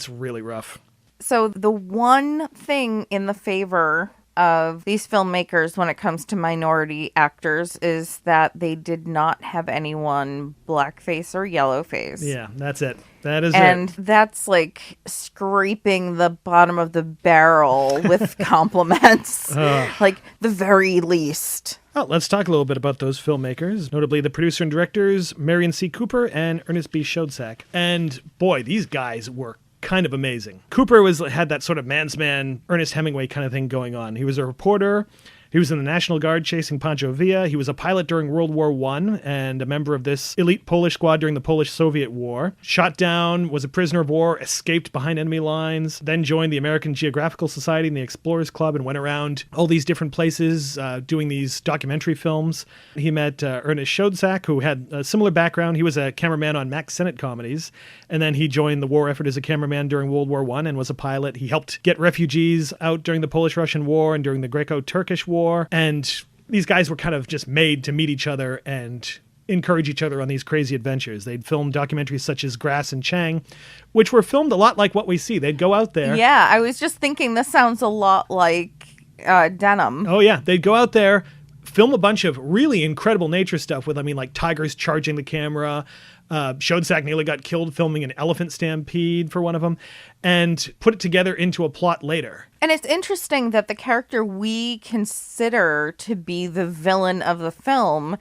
really rough. So the one thing in the favor of these filmmakers when it comes to minority actors is that they did not have anyone blackface or yellowface. Yeah, that's it. That is And it. that's like scraping the bottom of the barrel with compliments. Like the very least. Well, let's talk a little bit about those filmmakers, notably the producer and directors, Marion C. Cooper and Ernest B. Schoedsack. And boy, these guys were kind of amazing. Cooper had that sort of man's man, Ernest Hemingway kind of thing going on. He was a reporter. He was in the National Guard chasing Pancho Villa. He was a pilot during World War I and a member of this elite Polish squad during the Polish-Soviet War. Shot down, was a prisoner of war, escaped behind enemy lines, then joined the American Geographical Society and the Explorers Club and went around all these different places doing these documentary films. He met Ernest Schoedsack, who had a similar background. He was a cameraman on Max Sennett comedies, and then he joined the war effort as a cameraman during World War I and was a pilot. He helped get refugees out during the Polish-Russian War and during the Greco-Turkish War. And these guys were kind of just made to meet each other and encourage each other on these crazy adventures. They'd film documentaries such as Grass and Chang, which were filmed a lot like what we see. They'd go out there. Yeah, I was just thinking this sounds a lot like Denim. Oh, yeah. They'd go out there, film a bunch of really incredible nature stuff with, like tigers charging the camera. Schoedsack nearly got killed filming an elephant stampede for one of them, and put it together into a plot later. And it's interesting that the character we consider to be the villain of the film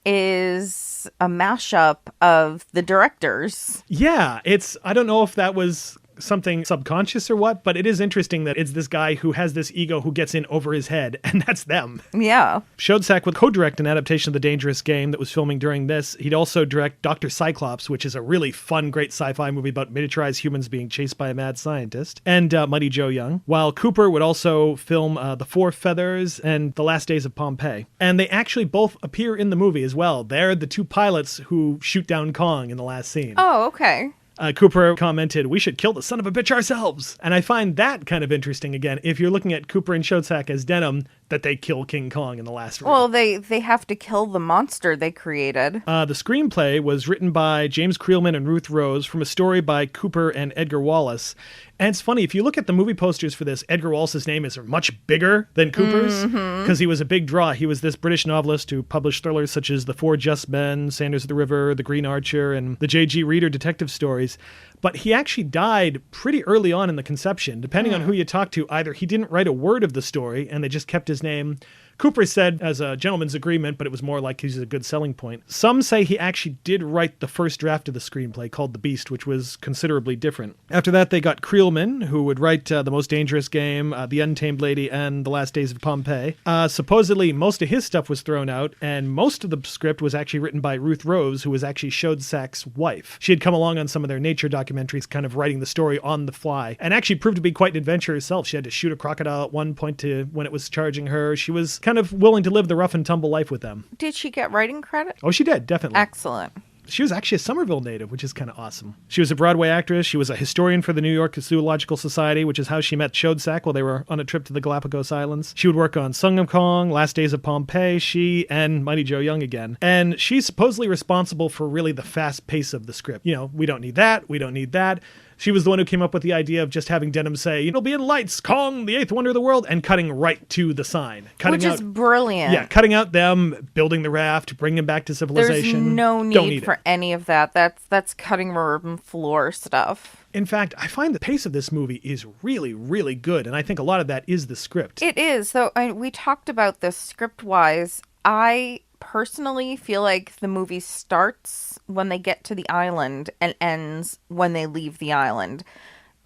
is a mashup of the directors. Yeah, I don't know if that was something subconscious or what, but it is interesting that it's this guy who has this ego who gets in over his head, and that's them. Yeah. Schoedsack would co-direct an adaptation of The Dangerous Game that was filming during this. He'd also direct Dr. Cyclops, which is a really fun, great sci-fi movie about miniaturized humans being chased by a mad scientist, and Mighty Joe Young, while Cooper would also film The Four Feathers and The Last Days of Pompeii. And they actually both appear in the movie as well. They're the two pilots who shoot down Kong in the last scene. Oh, okay. Cooper commented, "We should kill the son of a bitch ourselves." And I find that kind of interesting, again, if you're looking at Cooper and Schoedsack as Denim, that they kill King Kong in the last reel. Well, they have to kill the monster they created. The screenplay was written by James Creelman and Ruth Rose from a story by Cooper and Edgar Wallace. And it's funny, if you look at the movie posters for this, Edgar Wallace's name is much bigger than Cooper's, because he was a big draw. He was this British novelist who published thrillers such as The Four Just Men, Sanders of the River, The Green Archer, and the J.G. Reader detective stories. But he actually died pretty early on in the conception. Depending on who you talk to, either he didn't write a word of the story and they just kept his name. Cooper said as a gentleman's agreement, but it was more like he's a good selling point. Some say he actually did write the first draft of the screenplay called The Beast, which was considerably different. After that, they got Creelman, who would write The Most Dangerous Game, The Untamed Lady, and The Last Days of Pompeii. Supposedly, most of his stuff was thrown out, and most of the script was actually written by Ruth Rose, who was actually Schoedsack's wife. She had come along on some of their nature documentaries, kind of writing the story on the fly, and actually proved to be quite an adventure herself. She had to shoot a crocodile at one point when it was charging her. She was kind of willing to live the rough and tumble life with them. Did she get writing credit? Oh, she did, definitely. Excellent. She was actually a Somerville native, which is kind of awesome. She was a Broadway actress. She was a historian for the New York Zoological Society, which is how she met Schoedsack while they were on a trip to the Galapagos Islands. She would work on Song of Kong, Last Days of Pompeii, she, and Mighty Joe Young again. And she's supposedly responsible for really the fast pace of the script. We don't need that. We don't need that. She was the one who came up with the idea of just having Denham say, it'll be in lights, Kong, the eighth wonder of the world, and cutting right to the sign. Which is brilliant. Yeah, cutting out them, building the raft, bringing them back to civilization. There's no need for any of that. That's cutting room floor stuff. In fact, I find the pace of this movie is really, really good, and I think a lot of that is the script. It is. So we talked about this script-wise. I personally feel like the movie starts when they get to the island and ends when they leave the island.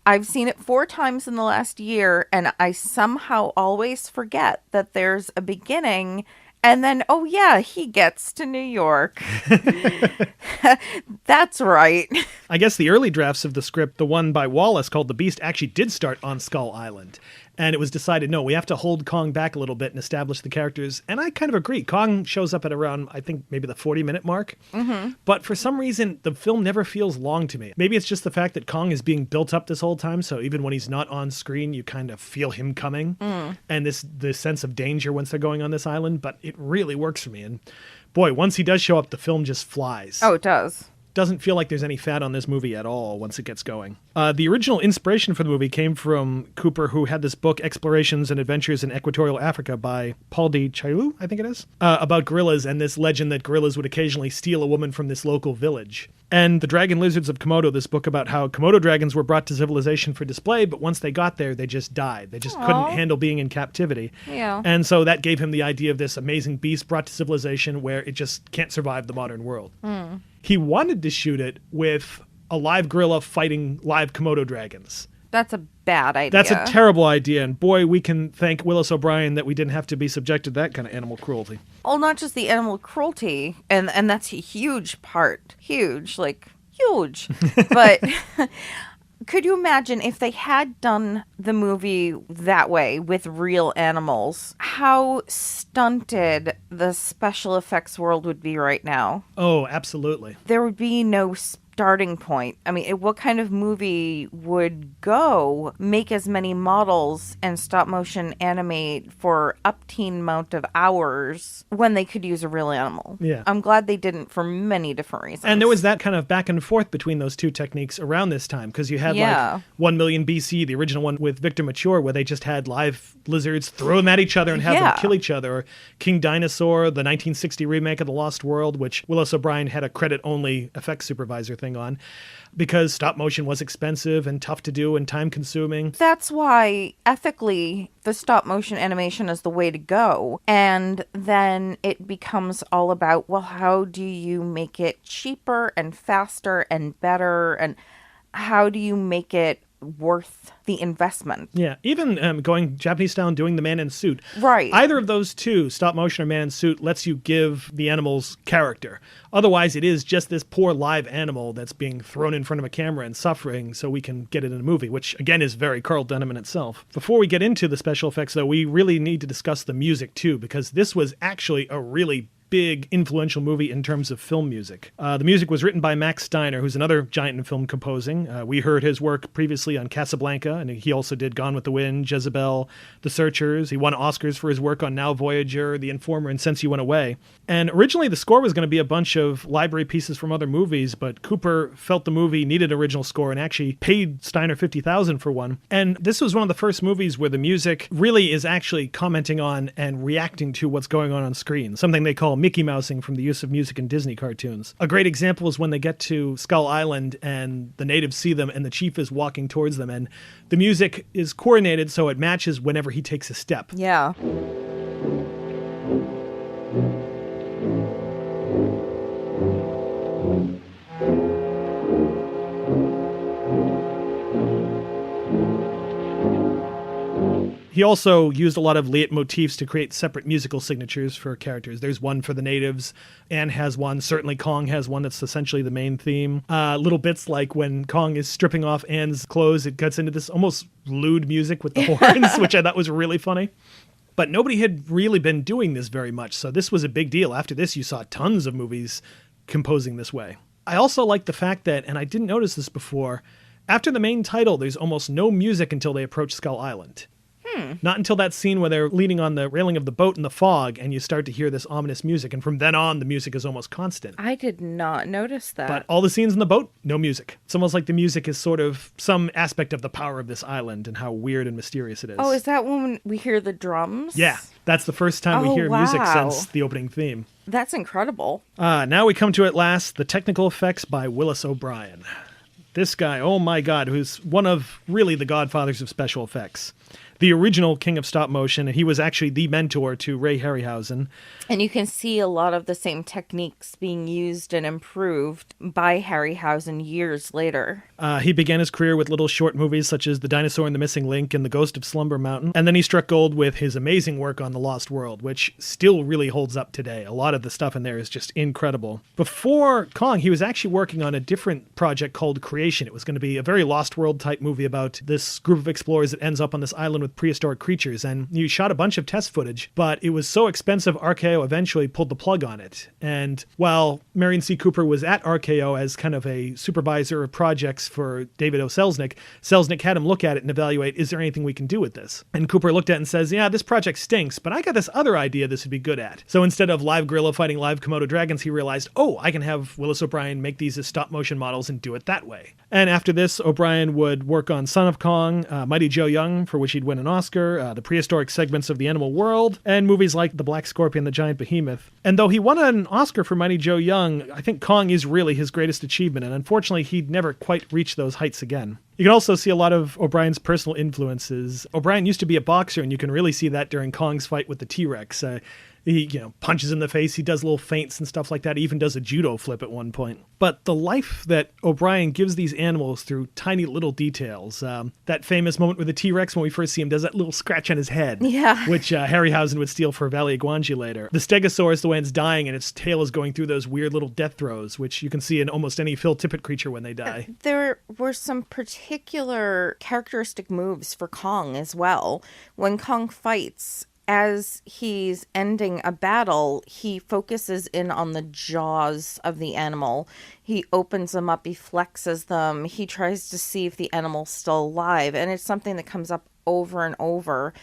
I've seen it 4 times in the last year, and I somehow always forget that there's a beginning. And then, oh yeah, he gets to New York. That's right. I guess the early drafts of the script, the one by Wallace called The Beast, actually did start on Skull Island. And it was decided, no, we have to hold Kong back a little bit and establish the characters. And I kind of agree. Kong shows up at around, I think, maybe the 40-minute mark. Mm-hmm. But for some reason, the film never feels long to me. Maybe it's just the fact that Kong is being built up this whole time. So even when he's not on screen, you kind of feel him coming. And this sense of danger once they're going on this island. But it really works for me. And boy, once he does show up, the film just flies. Oh, it does. Doesn't feel like there's any fat on this movie at all once it gets going. The original inspiration for the movie came from Cooper, who had this book, Explorations and Adventures in Equatorial Africa by Paul D. Chailou, I think it is, about gorillas and this legend that gorillas would occasionally steal a woman from this local village. And The Dragon Lizards of Komodo, this book about how Komodo dragons were brought to civilization for display, but once they got there, they just died. They just couldn't handle being in captivity. Yeah. And so that gave him the idea of this amazing beast brought to civilization where it just can't survive the modern world. He wanted to shoot it with a live gorilla fighting live Komodo dragons. That's a bad idea. That's a terrible idea. And boy, we can thank Willis O'Brien that we didn't have to be subjected to that kind of animal cruelty. Well, not just the animal cruelty, and that's a huge part. Huge. But could you imagine if they had done the movie that way with real animals, how stunted the special effects world would be right now? Oh, absolutely. There would be no starting point. I mean, what kind of movie would make as many models and stop motion animate for upteen amount of hours when they could use a real animal? Yeah. I'm glad they didn't for many different reasons. And there was that kind of back and forth between those two techniques around this time, because you had like 1 million BC, the original one with Victor Mature, where they just had live lizards throw them at each other and have them kill each other. Or King Dinosaur, the 1960 remake of The Lost World, which Willis O'Brien had a credit-only effects supervisor thing on, because stop motion was expensive and tough to do and time consuming. That's why ethically the stop motion animation is the way to go. And then it becomes all about, well, how do you make it cheaper and faster and better, and how do you make it worth the investment? Yeah, even going Japanese style and doing the man in suit. Right. Either of those two, stop motion or man in suit, lets you give the animals character. Otherwise, it is just this poor live animal that's being thrown in front of a camera and suffering so we can get it in a movie, which, again, is very Carl Denham in itself. Before we get into the special effects, though, we really need to discuss the music, too, because this was actually a really big, influential movie in terms of film music. The music was written by Max Steiner, who's another giant in film composing. We heard his work previously on Casablanca, and he also did Gone with the Wind, Jezebel, The Searchers. He won Oscars for his work on Now Voyager, The Informer, and Since You Went Away. And originally the score was going to be a bunch of library pieces from other movies, but Cooper felt the movie needed an original score and actually paid Steiner $50,000 for one. And this was one of the first movies where the music really is actually commenting on and reacting to what's going on screen, something they call Mickey Mousing from the use of music in Disney cartoons. A great example is when they get to Skull Island and the natives see them and the chief is walking towards them, and the music is coordinated so it matches whenever he takes a step. Yeah. He also used a lot of leitmotifs to create separate musical signatures for characters. There's one for the natives. Ann has one. Certainly Kong has one that's essentially the main theme. Little bits like when Kong is stripping off Ann's clothes, it gets into this almost lewd music with the horns, which I thought was really funny. But nobody had really been doing this very much, so this was a big deal. After this, you saw tons of movies composing this way. I also like the fact that, and I didn't notice this before, after the main title, there's almost no music until they approach Skull Island. Not until that scene where they're leaning on the railing of the boat in the fog and you start to hear this ominous music. And from then on, the music is almost constant. I did not notice that. But all the scenes in the boat, no music. It's almost like the music is sort of some aspect of the power of this island and how weird and mysterious it is. Oh, is that when we hear the drums? Yeah, that's the first time we hear music wow. since the opening theme. That's incredible. Now we come to at last the technical effects by Willis O'Brien. This guy, oh my God, who's one of really the godfathers of special effects. The original king of stop motion, and he was actually the mentor to Ray Harryhausen. And you can see a lot of the same techniques being used and improved by Harryhausen years later. He began his career with little short movies such as The Dinosaur and the Missing Link and The Ghost of Slumber Mountain. And then he struck gold with his amazing work on The Lost World, which still really holds up today. A lot of the stuff in there is just incredible. Before Kong, he was actually working on a different project called Creation. It was going to be a very Lost World type movie about this group of explorers that ends up on this island with prehistoric creatures. And he shot a bunch of test footage, but it was so expensive, RKO eventually pulled the plug on it. And while Marion C. Cooper was at RKO as kind of a supervisor of projects for David O. Selznick, Selznick had him look at it and evaluate, is there anything we can do with this? And Cooper looked at it and says, yeah, this project stinks, but I got this other idea this would be good at. So instead of live gorilla fighting live Komodo dragons, he realized, oh, I can have Willis O'Brien make these as stop motion models and do it that way. And after this, O'Brien would work on Son of Kong, Mighty Joe Young, for which he'd win an Oscar, the prehistoric segments of the animal world, and movies like The Black Scorpion, The Giant Behemoth. And though he won an Oscar for Mighty Joe Young, I think Kong is really his greatest achievement, and unfortunately, he'd never quite reach those heights again. You can also see a lot of O'Brien's personal influences. O'Brien used to be a boxer, and you can really see that during Kong's fight with the T-Rex. He, punches in the face. He does little feints and stuff like that. He even does a judo flip at one point. But the life that O'Brien gives these animals through tiny little details. That famous moment with the T-Rex when we first see him does that little scratch on his head. Yeah. Which Harryhausen would steal for Valley of Guanji later. The Stegosaurus, the way it's dying and its tail is going through those weird little death throes, which you can see in almost any Phil Tippett creature when they die. There were some particular characteristic moves for Kong as well. When Kong fights, as he's ending a battle, he focuses in on the jaws of the animal. He opens them up, he flexes them, he tries to see if the animal's still alive, and it's something that comes up over and over.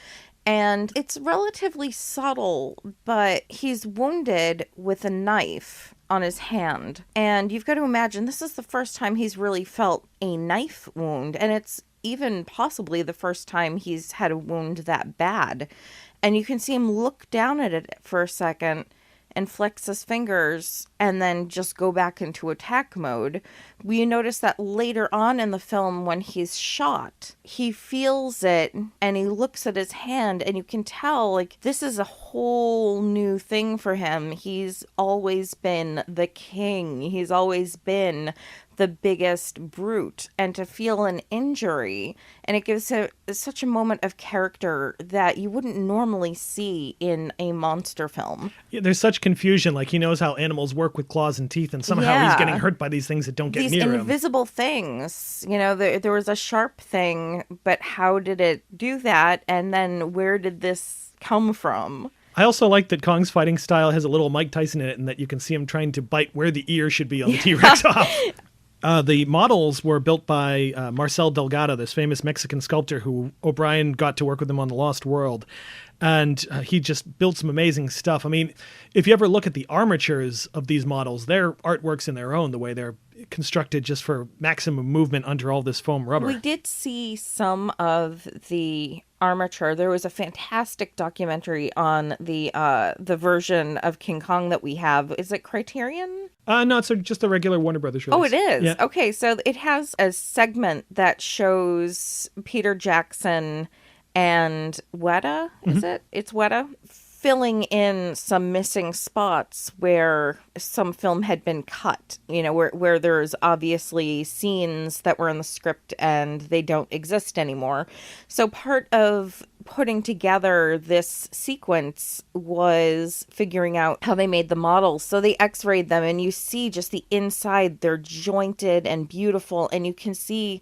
And it's relatively subtle, but he's wounded with a knife on his hand. And you've got to imagine this is the first time he's really felt a knife wound, and it's even possibly the first time he's had a wound that bad. And you can see him look down at it for a second and flex his fingers and then just go back into attack mode. We notice that later on in the film when he's shot, he feels it and he looks at his hand and you can tell, like, this is a whole new thing for him. He's always been the king. He's always been the biggest brute, and to feel an injury, and it gives such a moment of character that you wouldn't normally see in a monster film. Yeah, there's such confusion, like he knows how animals work with claws and teeth, and somehow he's getting hurt by these things that don't get near him. These invisible things, there was a sharp thing, but how did it do that, and then where did this come from? I also like that Kong's fighting style has a little Mike Tyson in it, and that you can see him trying to bite where the ear should be on the T-Rex off. The models were built by Marcel Delgado, this famous Mexican sculptor who O'Brien got to work with him on The Lost World. And he just built some amazing stuff. I mean, if you ever look at the armatures of these models, they're artworks in their own, the way they're constructed just for maximum movement under all this foam rubber. We did see some of the armature. There was a fantastic documentary on the version of King Kong that we have. Is it Criterion? No, it's just a regular Warner Brothers release. Oh, it is? Yeah. Okay, so it has a segment that shows Peter Jackson and Weta, is it? It's Weta, filling in some missing spots where some film had been cut, where there's obviously scenes that were in the script and they don't exist anymore. So part of putting together this sequence was figuring out how they made the models. So they x-rayed them and you see just the inside, they're jointed and beautiful, and you can see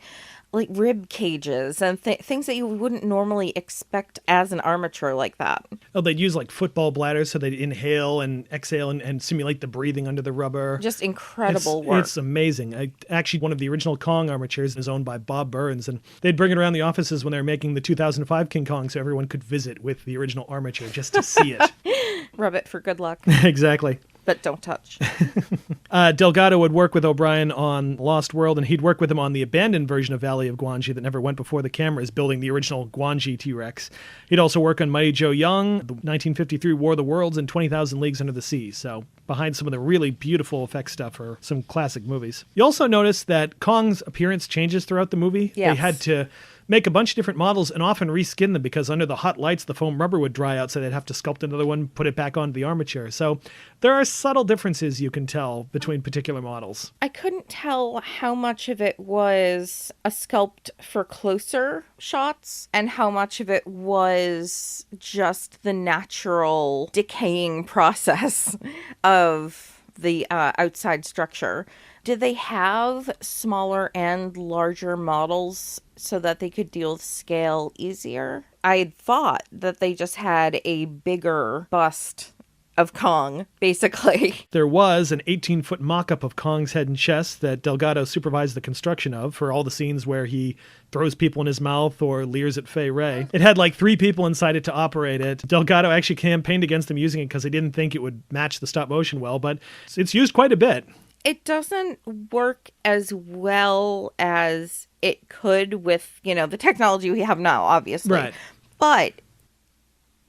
like rib cages and things that you wouldn't normally expect as an armature like that. Oh, they'd use like football bladders so they'd inhale and exhale and simulate the breathing under the rubber. Just incredible work. It's amazing. Actually, one of the original Kong armatures is owned by Bob Burns, and they'd bring it around the offices when they were making the 2005 King Kong so everyone could visit with the original armature just to see it. Rub it for good luck. Exactly. But don't touch. Delgado would work with O'Brien on Lost World, and he'd work with him on the abandoned version of Valley of Gwangi that never went before the cameras, building the original Gwangi T-Rex. He'd also work on Mighty Joe Young, the 1953 War of the Worlds, and 20,000 Leagues Under the Sea. So behind some of the really beautiful effects stuff for some classic movies. You also notice that Kong's appearance changes throughout the movie. Yes. They had to make a bunch of different models and often reskin them because under the hot lights, the foam rubber would dry out, so they'd have to sculpt another one, put it back onto the armature. So there are subtle differences you can tell between particular models. I couldn't tell how much of it was a sculpt for closer shots and how much of it was just the natural decaying process of the outside structure. Did they have smaller and larger models so that they could deal with scale easier? I had thought that they just had a bigger bust of Kong, basically. There was an 18-foot mock-up of Kong's head and chest that Delgado supervised the construction of for all the scenes where he throws people in his mouth or leers at Fay Wray. It had like 3 people inside it to operate it. Delgado actually campaigned against him using it because he didn't think it would match the stop motion well, but it's used quite a bit. It doesn't work as well as it could with, the technology we have now, obviously. Right. But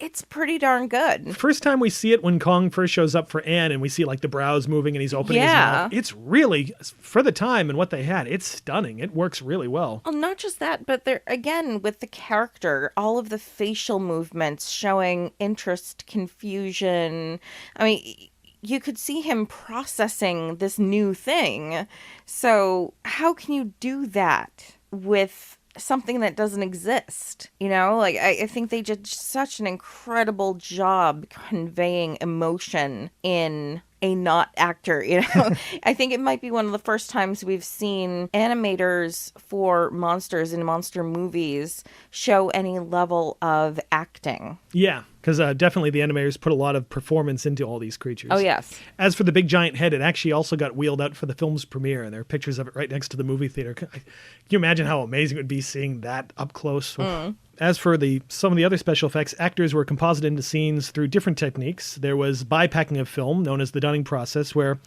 it's pretty darn good. First time we see it when Kong first shows up for Ann and we see like the brows moving and he's opening his mouth. It's really, for the time and what they had, it's stunning. It works really well. Well, not just that, but there again with the character, all of the facial movements showing interest, confusion. I mean, you could see him processing this new thing. So how can you do that with something that doesn't exist? I think they did such an incredible job conveying emotion in a not actor, I think it might be one of the first times we've seen animators for monsters in monster movies show any level of acting. Yeah, because definitely the animators put a lot of performance into all these creatures. Oh, yes. As for the big giant head, it actually also got wheeled out for the film's premiere, and there are pictures of it right next to the movie theater. Can you imagine how amazing it would be seeing that up close? As for some of the other special effects, actors were composited into scenes through different techniques. There was bypacking of film, known as the Dunning process, where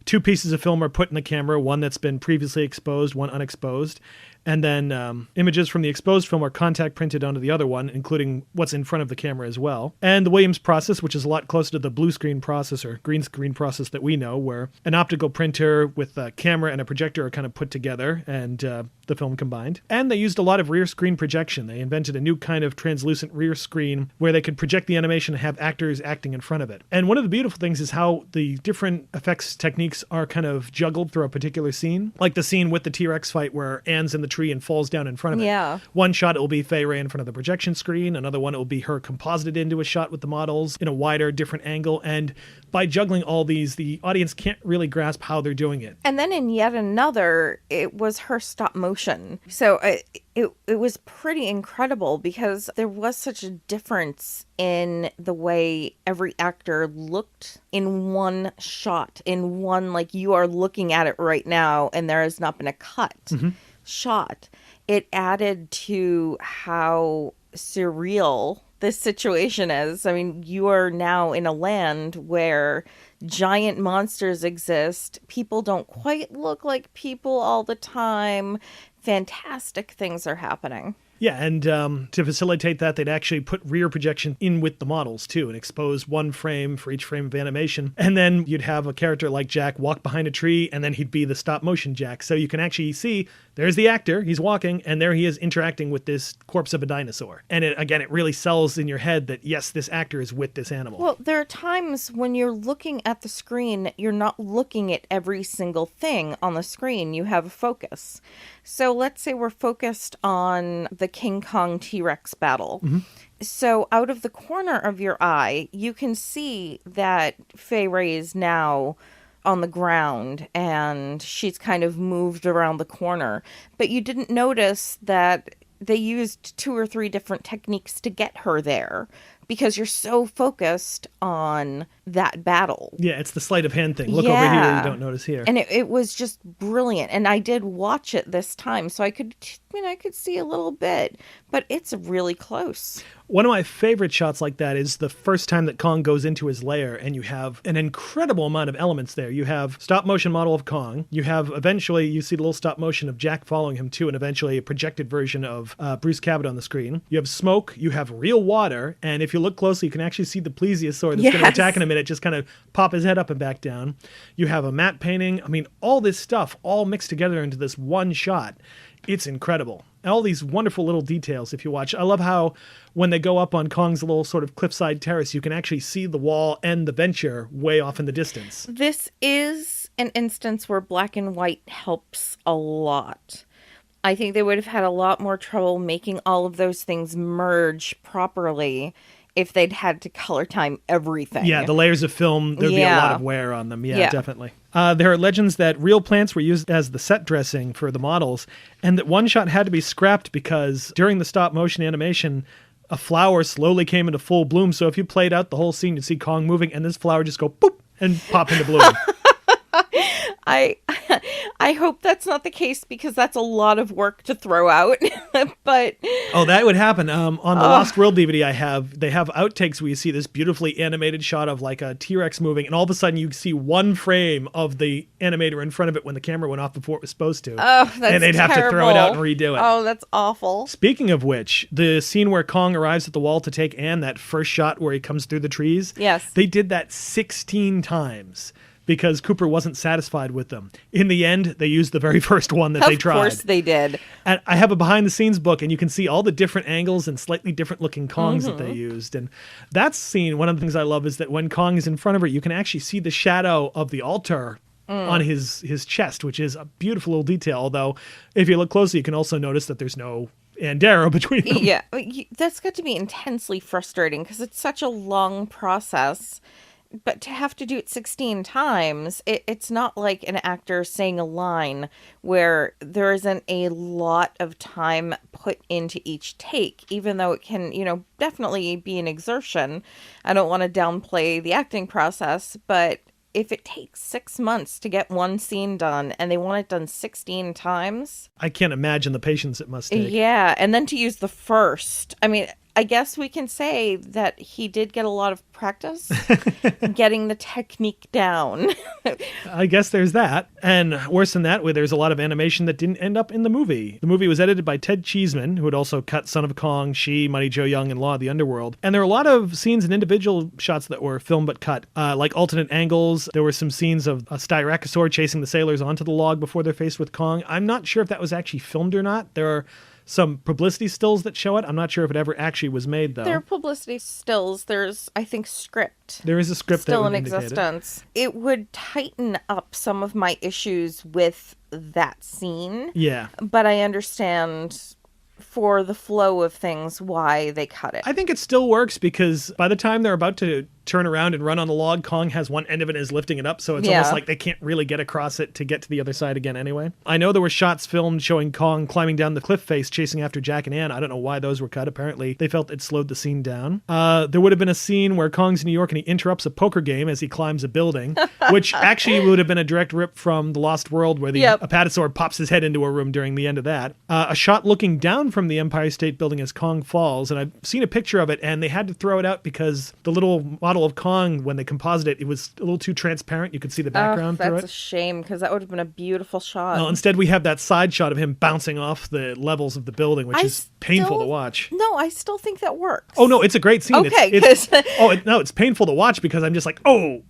2 pieces of film are put in the camera, one that's been previously exposed, one unexposed. And then images from the exposed film are contact printed onto the other one, including what's in front of the camera as well. And the Williams process, which is a lot closer to the blue screen process or green screen process that we know, where an optical printer with a camera and a projector are kind of put together and the film combined. And they used a lot of rear screen projection. They invented a new kind of translucent rear screen where they could project the animation and have actors acting in front of it. And one of the beautiful things is how the different effects techniques are kind of juggled through a particular scene. Like the scene with the T-Rex fight where Ann's in the tree and falls down in front of it. Yeah. One shot, it will be Fay Wray in front of the projection screen. Another one, it will be her composited into a shot with the models in a wider, different angle. And by juggling all these, the audience can't really grasp how they're doing it. And then in yet another, it was her stop motion. So it was pretty incredible because there was such a difference in the way every actor looked in one shot, in one, like you are looking at it right now and there has not been a cut shot. It added to how surreal this situation is. I mean, you are now in a land where giant monsters exist. People don't quite look like people all the time. Fantastic things are happening. Yeah, and to facilitate that, they'd actually put rear projection in with the models, too, and expose one frame for each frame of animation. And then you'd have a character like Jack walk behind a tree, and then he'd be the stop-motion Jack. So you can actually see, there's the actor, he's walking, and there he is interacting with this corpse of a dinosaur. And it really sells in your head that, yes, this actor is with this animal. Well, there are times when you're looking at the screen, you're not looking at every single thing on the screen. You have a focus. So let's say we're focused on the King Kong T-Rex battle. So out of the corner of your eye, you can see that Fay Wray is now on the ground and she's kind of moved around the corner. But you didn't notice that they used 2 or 3 different techniques to get her there because you're so focused on that battle. Yeah, it's the sleight of hand thing. Look over here, you don't notice here. And it was just brilliant. And I did watch it this time, so I could see a little bit, but it's really close. One of my favorite shots like that is the first time that Kong goes into his lair, and you have an incredible amount of elements there. You have stop motion model of Kong. You have eventually, you see the little stop motion of Jack following him too, and eventually a projected version of Bruce Cabot on the screen. You have smoke, you have real water, and if you look closely, you can actually see the plesiosaur that's going to attack in a minute, just kind of pop his head up and back down. You have a matte painting. I mean, all this stuff all mixed together into this one shot. It's incredible. All these wonderful little details if you watch. I love how when they go up on Kong's little sort of cliffside terrace, you can actually see the wall and the venture way off in the distance. This is an instance where black and white helps a lot. I think they would have had a lot more trouble making all of those things merge properly if they'd had to color time everything. Yeah, the layers of film, there'd be a lot of wear on them. Yeah, definitely. There are legends that real plants were used as the set dressing for the models, and that one shot had to be scrapped because during the stop motion animation, a flower slowly came into full bloom. So if you played out the whole scene, you'd see Kong moving, and this flower just go boop and pop into bloom. I hope that's not the case because that's a lot of work to throw out. But that would happen. On the Lost World DVD they have outtakes where you see this beautifully animated shot of like a T-Rex moving, and all of a sudden you see one frame of the animator in front of it when the camera went off before it was supposed to. Oh, that's and they'd have to throw it out and redo it. Oh, that's awful. Speaking of which, the scene where Kong arrives at the wall to take Ann, that first shot where he comes through the trees, yes, they did that 16 times. Because Cooper wasn't satisfied with them. In the end, they used the very first one that they tried. Of course they did. And I have a behind-the-scenes book, and you can see all the different angles and slightly different-looking Kongs that they used. And that scene, one of the things I love is that when Kong is in front of her, you can actually see the shadow of the altar on his chest, which is a beautiful little detail. Although, if you look closely, you can also notice that there's no Ann Darrow between them. Yeah, that's got to be intensely frustrating because it's such a long process. But to have to do it 16 times, it's not like an actor saying a line where there isn't a lot of time put into each take, even though it can, definitely be an exertion. I don't want to downplay the acting process, but if it takes 6 months to get one scene done and they want it done 16 times. I can't imagine the patience it must take. Yeah, and then to use the first. I mean, I guess we can say that he did get a lot of practice getting the technique down. I guess there's that. And worse than that, there's a lot of animation that didn't end up in the movie. The movie was edited by Ted Cheeseman, who had also cut Son of Kong, She, Mighty Joe Young, and Law of the Underworld. And there are a lot of scenes and individual shots that were filmed but cut, like alternate angles. There were some scenes of a Styracosaur chasing the sailors onto the log before they're faced with Kong. I'm not sure if that was actually filmed or not. There are some publicity stills that show it. I'm not sure if it ever actually was made, though. There are publicity stills. There's, I think, script. There is a script still that in existence. It would tighten up some of my issues with that scene. Yeah. But I understand for the flow of things why they cut it. I think it still works because by the time they're about to turn around and run on the log, Kong has one end of it and is lifting it up, so it's almost like they can't really get across it to get to the other side again anyway. I know there were shots filmed showing Kong climbing down the cliff face chasing after Jack and Ann. I don't know why those were cut. Apparently they felt it slowed the scene down. There would have been a scene where Kong's in New York and he interrupts a poker game as he climbs a building, which actually would have been a direct rip from The Lost World where the Apatosaur pops his head into a room during the end of that. A shot looking down from the Empire State Building as Kong falls, and I've seen a picture of it, and they had to throw it out because the little model of Kong, when they composited it, it was a little too transparent. You could see the background through it. That's a shame, because that would have been a beautiful shot. Well, instead, we have that side shot of him bouncing off the levels of the building, which is painful to watch. No, I still think that works. Oh, no, it's a great scene. Okay. It's painful to watch because I'm just like, oh.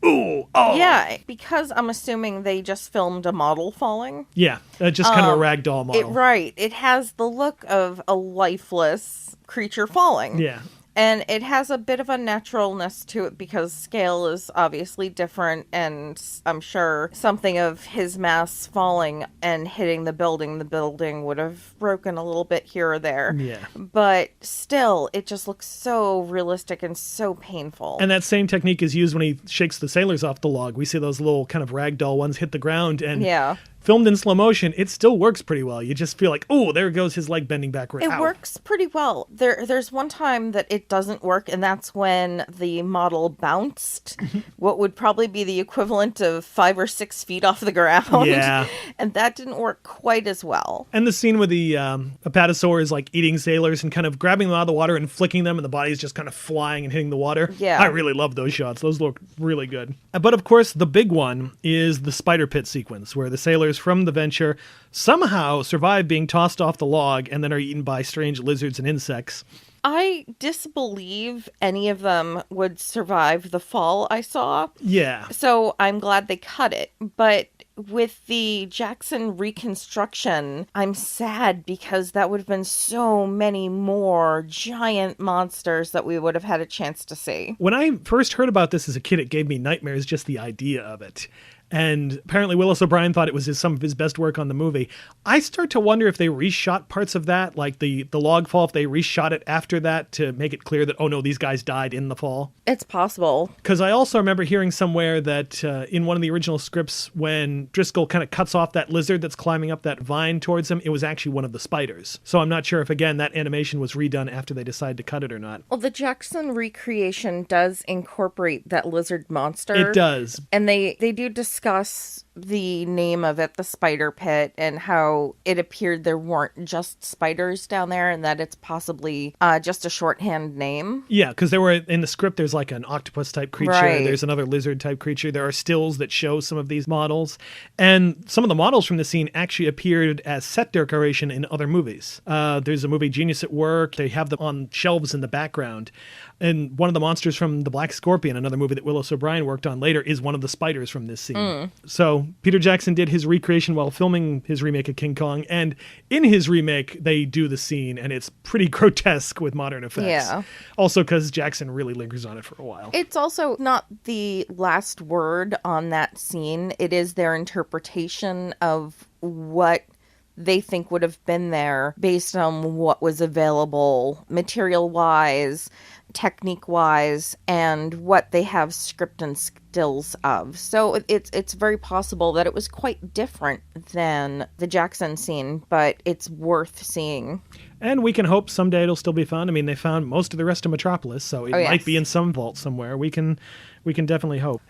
Yeah, because I'm assuming they just filmed a model falling. Yeah, just kind of a ragdoll model. Right. It has the look of a lifeless creature falling. Yeah. And it has a bit of a naturalness to it because scale is obviously different, and I'm sure something of his mass falling and hitting the building would have broken a little bit here or there. Yeah. But still, it just looks so realistic and so painful. And that same technique is used when he shakes the sailors off the log. We see those little kind of ragdoll ones hit the ground, and filmed in slow motion, it still works pretty well. You just feel like, oh, there goes his leg bending backward. It works pretty well. There's one time that it doesn't work, and that's when the model bounced what would probably be the equivalent of 5 or 6 feet off the ground. Yeah. And that didn't work quite as well. And the scene with the apatosaur is like eating sailors and kind of grabbing them out of the water and flicking them, and the body's just kind of flying and hitting the water. Yeah. I really love those shots. Those look really good. But of course, the big one is the spider pit sequence, where the sailors from the Venture somehow survive being tossed off the log and then are eaten by strange lizards and insects. I disbelieve any of them would survive the fall I saw. Yeah. So I'm glad they cut it. But with the Jackson reconstruction, I'm sad because that would have been so many more giant monsters that we would have had a chance to see. When I first heard about this as a kid, it gave me nightmares, just the idea of it. And apparently Willis O'Brien thought it was some of his best work on the movie. I start to wonder if they reshot parts of that, like the log fall, if they reshot it after that to make it clear that, oh no, these guys died in the fall. It's possible. Because I also remember hearing somewhere that in one of the original scripts, when Driscoll kind of cuts off that lizard that's climbing up that vine towards him, it was actually one of the spiders. So I'm not sure if, again, that animation was redone after they decided to cut it or not. Well, the Jackson recreation does incorporate that lizard monster. It does. And they do discuss the name of it, the spider pit, and how it appeared there weren't just spiders down there and that it's possibly just a shorthand name. Yeah, because there were, in the script, there's like an octopus type creature. Right. There's another lizard type creature. There are stills that show some of these models. And some of the models from the scene actually appeared as set decoration in other movies. There's a movie, Genius at Work. They have them on shelves in the background. And one of the monsters from The Black Scorpion, another movie that Willis O'Brien worked on later, is one of the spiders from this scene. So Peter Jackson did his recreation while filming his remake of King Kong. And in his remake, they do the scene, and it's pretty grotesque with modern effects. Yeah. Also because Jackson really lingers on it for a while. It's also not the last word on that scene. It is their interpretation of what they think would have been there based on what was available material-wise, technique-wise, and what they have script and stills of. So it's very possible that it was quite different than the Jackson scene, but it's worth seeing. And we can hope someday it'll still be found. I mean, they found most of the rest of Metropolis, so it might be in some vault somewhere. We can definitely hope.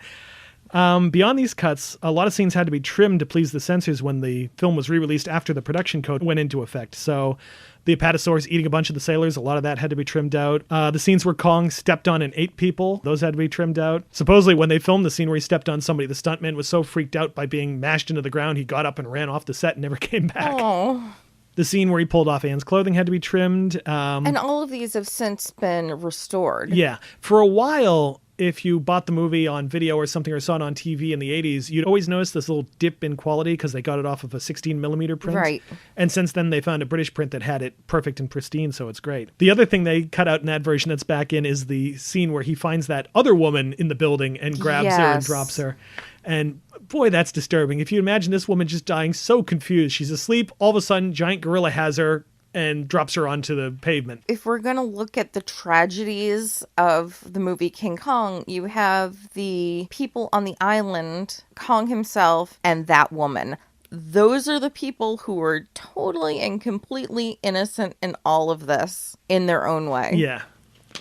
Beyond these cuts, a lot of scenes had to be trimmed to please the censors when the film was re-released after the production code went into effect. So the apatosaurs eating a bunch of the sailors, a lot of that had to be trimmed out. The scenes where Kong stepped on and ate people, those had to be trimmed out. Supposedly, when they filmed the scene where he stepped on somebody, the stuntman was so freaked out by being mashed into the ground, he got up and ran off the set and never came back. Oh. The scene where he pulled off Ann's clothing had to be trimmed. And all of these have since been restored. Yeah. For a while, if you bought the movie on video or something or saw it on TV in the 80s, you'd always notice this little dip in quality because they got it off of a 16mm print. Right. And since then, they found a British print that had it perfect and pristine, so it's great. The other thing they cut out in that version that's back in is the scene where he finds that other woman in the building and grabs her and drops her. And boy, that's disturbing. If you imagine this woman just dying so confused, she's asleep, all of a sudden, giant gorilla has her and drops her onto the pavement. If we're going to look at the tragedies of the movie King Kong, you have the people on the island, Kong himself, and that woman. Those are the people who were totally and completely innocent in all of this in their own way. Yeah.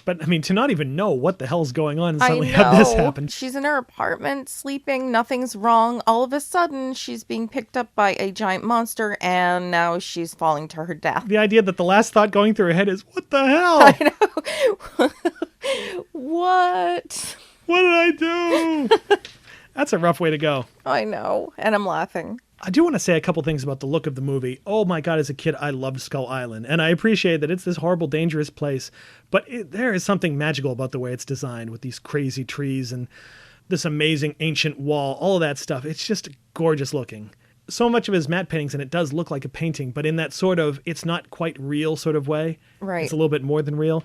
But, I mean, to not even know what the hell's going on and suddenly have this happen. She's in her apartment, sleeping, nothing's wrong. All of a sudden, she's being picked up by a giant monster, and now she's falling to her death. The idea that the last thought going through her head is, what the hell? I know. What? What did I do? That's a rough way to go. I know, and I'm laughing. I do want to say a couple things about the look of the movie. Oh my God, as a kid, I loved Skull Island. And I appreciate that it's this horrible, dangerous place. But there is something magical about the way it's designed with these crazy trees and this amazing ancient wall, all of that stuff. It's just gorgeous looking. So much of it is matte paintings, and it does look like a painting, but in that sort of, it's not quite real sort of way. Right. It's a little bit more than real.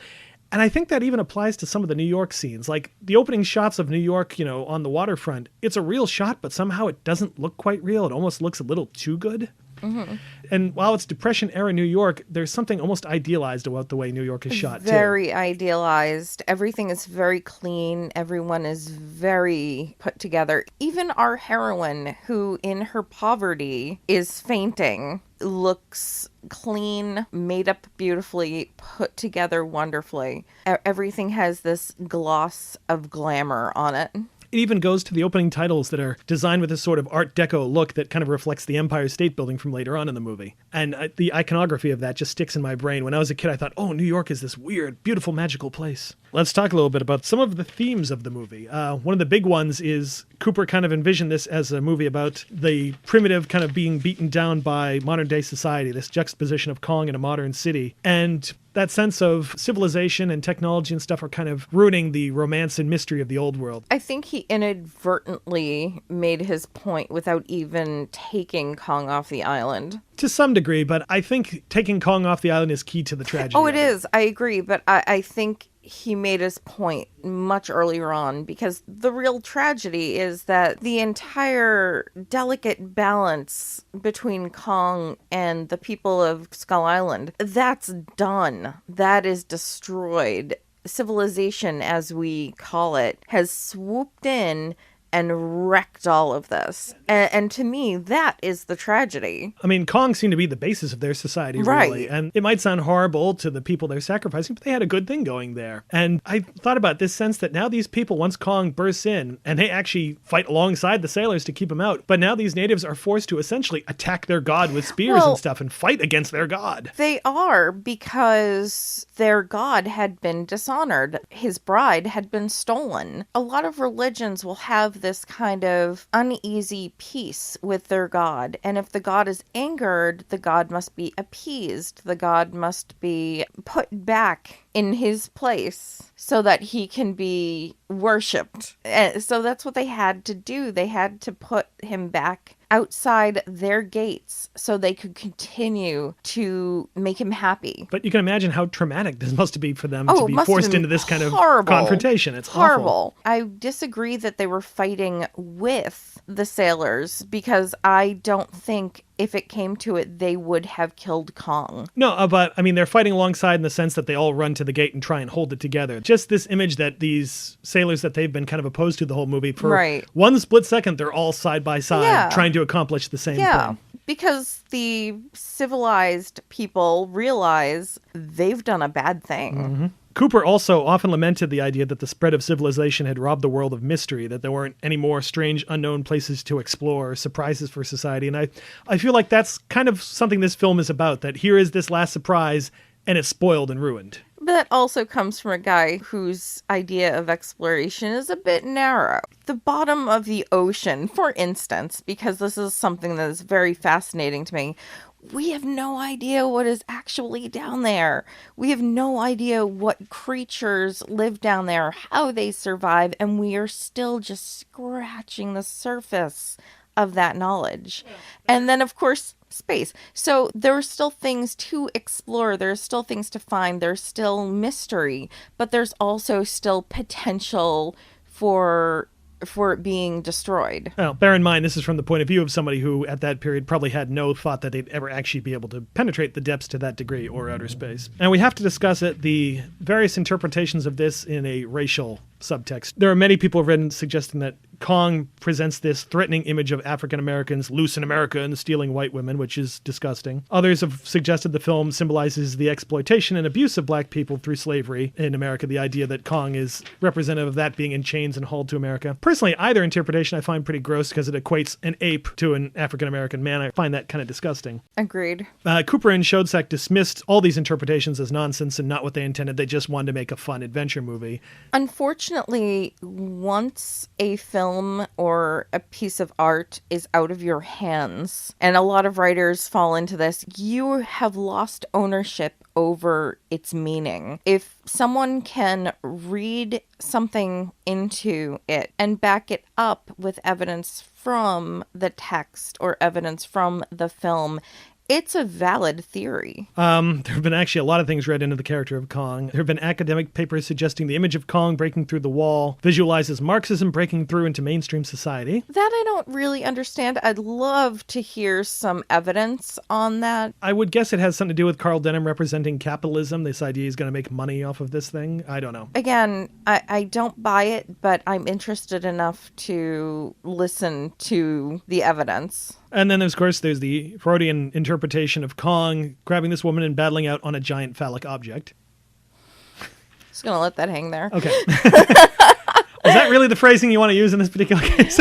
And I think that even applies to some of the New York scenes. Like the opening shots of New York, on the waterfront, it's a real shot, but somehow it doesn't look quite real. It almost looks a little too good. Mm-hmm. And while it's Depression era New York, there's something almost idealized about the way New York is shot, Very idealized. Everything is very clean. Everyone is very put together. Even our heroine, who in her poverty is fainting, looks clean, made up beautifully, put together wonderfully. Everything has this gloss of glamour on it. It even goes to the opening titles that are designed with this sort of Art Deco look that kind of reflects the Empire State Building from later on in the movie. And the iconography of that just sticks in my brain. When I was a kid, I thought, oh, New York is this weird, beautiful, magical place. Let's talk a little bit about some of the themes of the movie. One of the big ones is Cooper kind of envisioned this as a movie about the primitive kind of being beaten down by modern day society, this juxtaposition of Kong in a modern city. And that sense of civilization and technology and stuff are kind of ruining the romance and mystery of the old world. I think he inadvertently made his point without even taking Kong off the island. To some degree, but I think taking Kong off the island is key to the tragedy. Oh, it is. I agree. But I think he made his point much earlier on, because the real tragedy is that the entire delicate balance between Kong and the people of Skull Island, that's done. That is destroyed. Civilization, as we call it, has swooped in and wrecked all of this. And to me, that is the tragedy. I mean, Kong seemed to be the basis of their society, really. Right. And it might sound horrible to the people they're sacrificing, but they had a good thing going there. And I thought about this sense that now these people, once Kong bursts in, and they actually fight alongside the sailors to keep him out, but now these natives are forced to essentially attack their god with spears and stuff and fight against their god. They are, because their god had been dishonored. His bride had been stolen. A lot of religions will have this kind of uneasy peace with their god. And if the god is angered, the god must be appeased. The god must be put back in his place so that he can be worshipped. So that's what they had to do. They had to put him back outside their gates so they could continue to make him happy. But you can imagine how traumatic this must be for them to be forced into this kind of confrontation. It's horrible. Awful. I disagree that they were fighting with the sailors, because I don't think if it came to it, they would have killed Kong. No, but I mean, they're fighting alongside in the sense that they all run to the gate and try and hold it together. Just this image that these sailors that they've been kind of opposed to the whole movie, for one split second, they're all side by side trying to accomplish the same thing. Because the civilized people realize they've done a bad thing. Mm-hmm. Cooper also often lamented the idea that the spread of civilization had robbed the world of mystery, that there weren't any more strange, unknown places to explore, surprises for society. And I feel like that's kind of something this film is about, that here is this last surprise, and it's spoiled and ruined. But that also comes from a guy whose idea of exploration is a bit narrow. The bottom of the ocean, for instance, because this is something that is very fascinating to me, we have no idea what is actually down there. We have no idea what creatures live down there, how they survive, and we are still just scratching the surface of that knowledge. And then, of course, space. So there are still things to explore. There's still things to find. There's still mystery, but there's also still potential for it being destroyed. Well, bear in mind, this is from the point of view of somebody who, at that period, probably had no thought that they'd ever actually be able to penetrate the depths to that degree, or outer space. And we have to discuss it, the various interpretations of this in a racial subtext. There are many people who've written suggesting that Kong presents this threatening image of African Americans loose in America and stealing white women, which is disgusting. Others have suggested the film symbolizes the exploitation and abuse of black people through slavery in America, the idea that Kong is representative of that, being in chains and hauled to America. Personally, either interpretation I find pretty gross because it equates an ape to an African American man. I find that kind of disgusting. Agreed. Cooper and Schoedsack dismissed all these interpretations as nonsense and not what they intended. They just wanted to make a fun adventure movie. Unfortunately, once a film or a piece of art is out of your hands, and a lot of writers fall into this, you have lost ownership over its meaning. If someone can read something into it and back it up with evidence from the text or evidence from the film, It's a valid theory. There have been actually a lot of things read into the character of Kong. There have been academic papers suggesting the image of Kong breaking through the wall visualizes Marxism breaking through into mainstream society. That I don't really understand. I'd love to hear some evidence on that. I would guess it has something to do with Carl Denham representing capitalism, this idea he's going to make money off of this thing. I don't know. Again, I don't buy it, but I'm interested enough to listen to the evidence. And then, of course, there's the Freudian interpretation of Kong grabbing this woman and battling out on a giant phallic object. Just going to let that hang there. Okay. Is that really the phrasing you want to use in this particular case?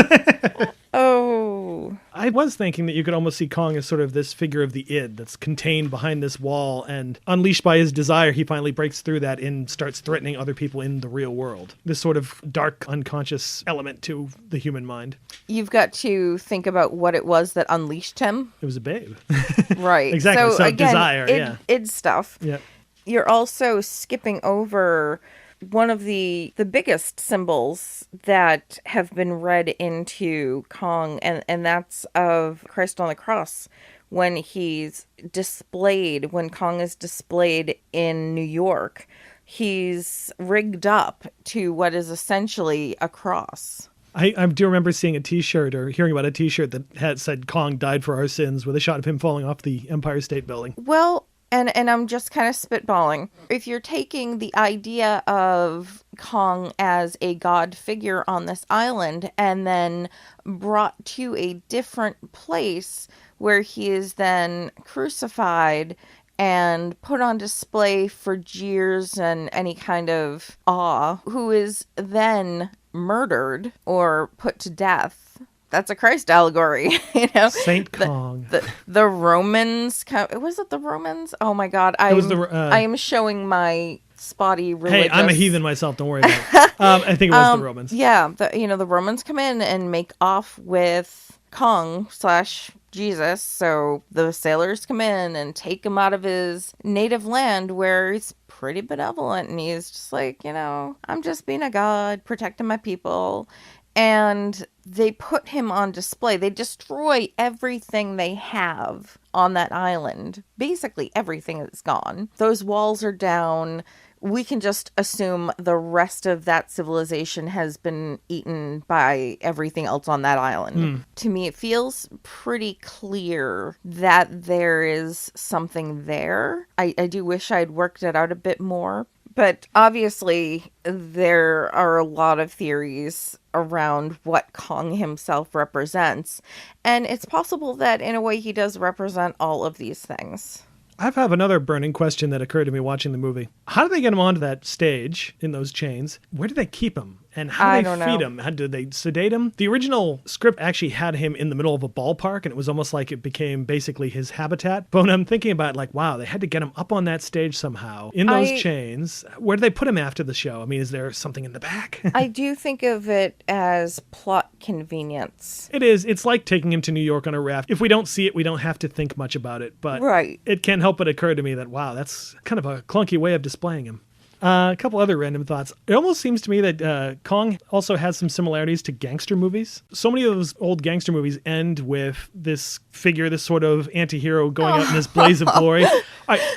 Oh. I was thinking that you could almost see Kong as sort of this figure of the id that's contained behind this wall, and unleashed by his desire, he finally breaks through that and starts threatening other people in the real world. This sort of dark, unconscious element to the human mind. You've got to think about what it was that unleashed him. It was a babe. Right. Exactly. So again, desire, id stuff. Yeah. You're also skipping over one of the biggest symbols that have been read into Kong, and that's of Christ on the cross. When he's displayed, when Kong is displayed in New York, he's rigged up to what is essentially a cross. I do remember seeing a T-shirt or hearing about a T-shirt that had said Kong died for our sins with a shot of him falling off the Empire State Building. Well, and I'm just kind of spitballing. If you're taking the idea of Kong as a god figure on this island and then brought to a different place where he is then crucified and put on display for jeers and any kind of awe, who is then murdered or put to death. That's a Christ allegory, you know. Saint Kong. The Romans. Was it the Romans? Oh my God! I am showing my spotty religious. Hey, I'm a heathen myself. Don't worry about it. I think it was the Romans. Yeah, the Romans come in and make off with Kong / Jesus. So the sailors come in and take him out of his native land where he's pretty benevolent, and he's just like, I'm just being a god, protecting my people. And they put him on display. They destroy everything they have on that island. Basically, everything is gone. Those walls are down. We can just assume the rest of that civilization has been eaten by everything else on that island. To me, it feels pretty clear that there is something there. I do wish I'd worked it out a bit more. But obviously, there are a lot of theories around what Kong himself represents. And it's possible that, in a way, he does represent all of these things. I have another burning question that occurred to me watching the movie. How did they get him onto that stage in those chains? Where did they keep him? And how did they feed him? How did they sedate him? The original script actually had him in the middle of a ballpark, and it was almost like it became basically his habitat. But when I'm thinking about it, wow, they had to get him up on that stage somehow in those chains. Where did they put him after the show? I mean, is there something in the back? I do think of it as plot convenience. It is. It's like taking him to New York on a raft. If we don't see it, we don't have to think much about it. But it can't help but occur to me that, wow, that's kind of a clunky way of displaying him. A couple other random thoughts. It almost seems to me that Kong also has some similarities to gangster movies. So many of those old gangster movies end with this figure, this sort of anti-hero going out in this blaze of glory.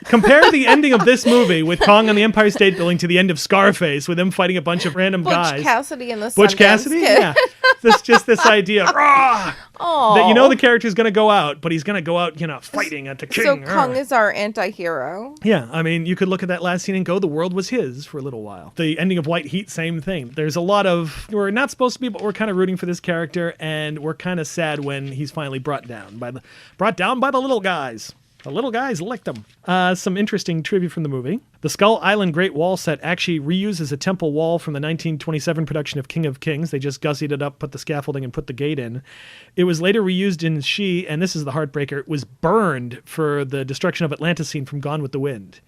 Compare the ending of this movie with Kong on the Empire State Building to the end of Scarface with him fighting a bunch of random guys. Butch Cassidy and the Butch Sundance Cassidy? Kid. Yeah. This idea of, that the character's going to go out, but he's going to go out, fighting at the king. So Kong is our anti-hero. Yeah, I mean, you could look at that last scene and go, the world was his for a little while. The ending of White Heat, same thing. There's a lot of, we're not supposed to be, but we're kind of rooting for this character, and we're kind of sad when he's finally brought down by the little guys. The little guys licked him. Some interesting trivia from the movie. The Skull Island Great Wall set actually reuses a temple wall from the 1927 production of King of Kings. They just gussied it up, put the scaffolding, and put the gate in. It was later reused in She, and this is the heartbreaker, it was burned for the destruction of Atlantis scene from Gone with the Wind.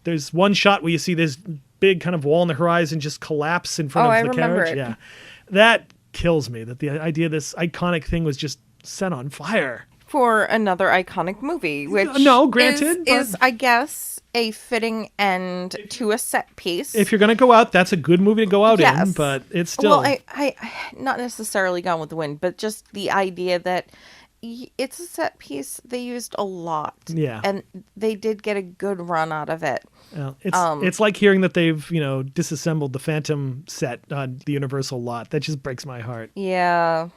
There's one shot where you see this big kind of wall on the horizon just collapse in front of the carriage. It. Yeah, that kills me, that the idea of this iconic thing was just set on fire. For another iconic movie, which is I guess, a fitting end to a set piece. If you're going to go out, that's a good movie to go out in, but it's still... Well, I not necessarily Gone with the Wind, but just the idea that It's a set piece they used a lot. Yeah. And they did get a good run out of it. Well, it's like hearing that they've, disassembled the Phantom set on the Universal lot. That just breaks my heart. Yeah.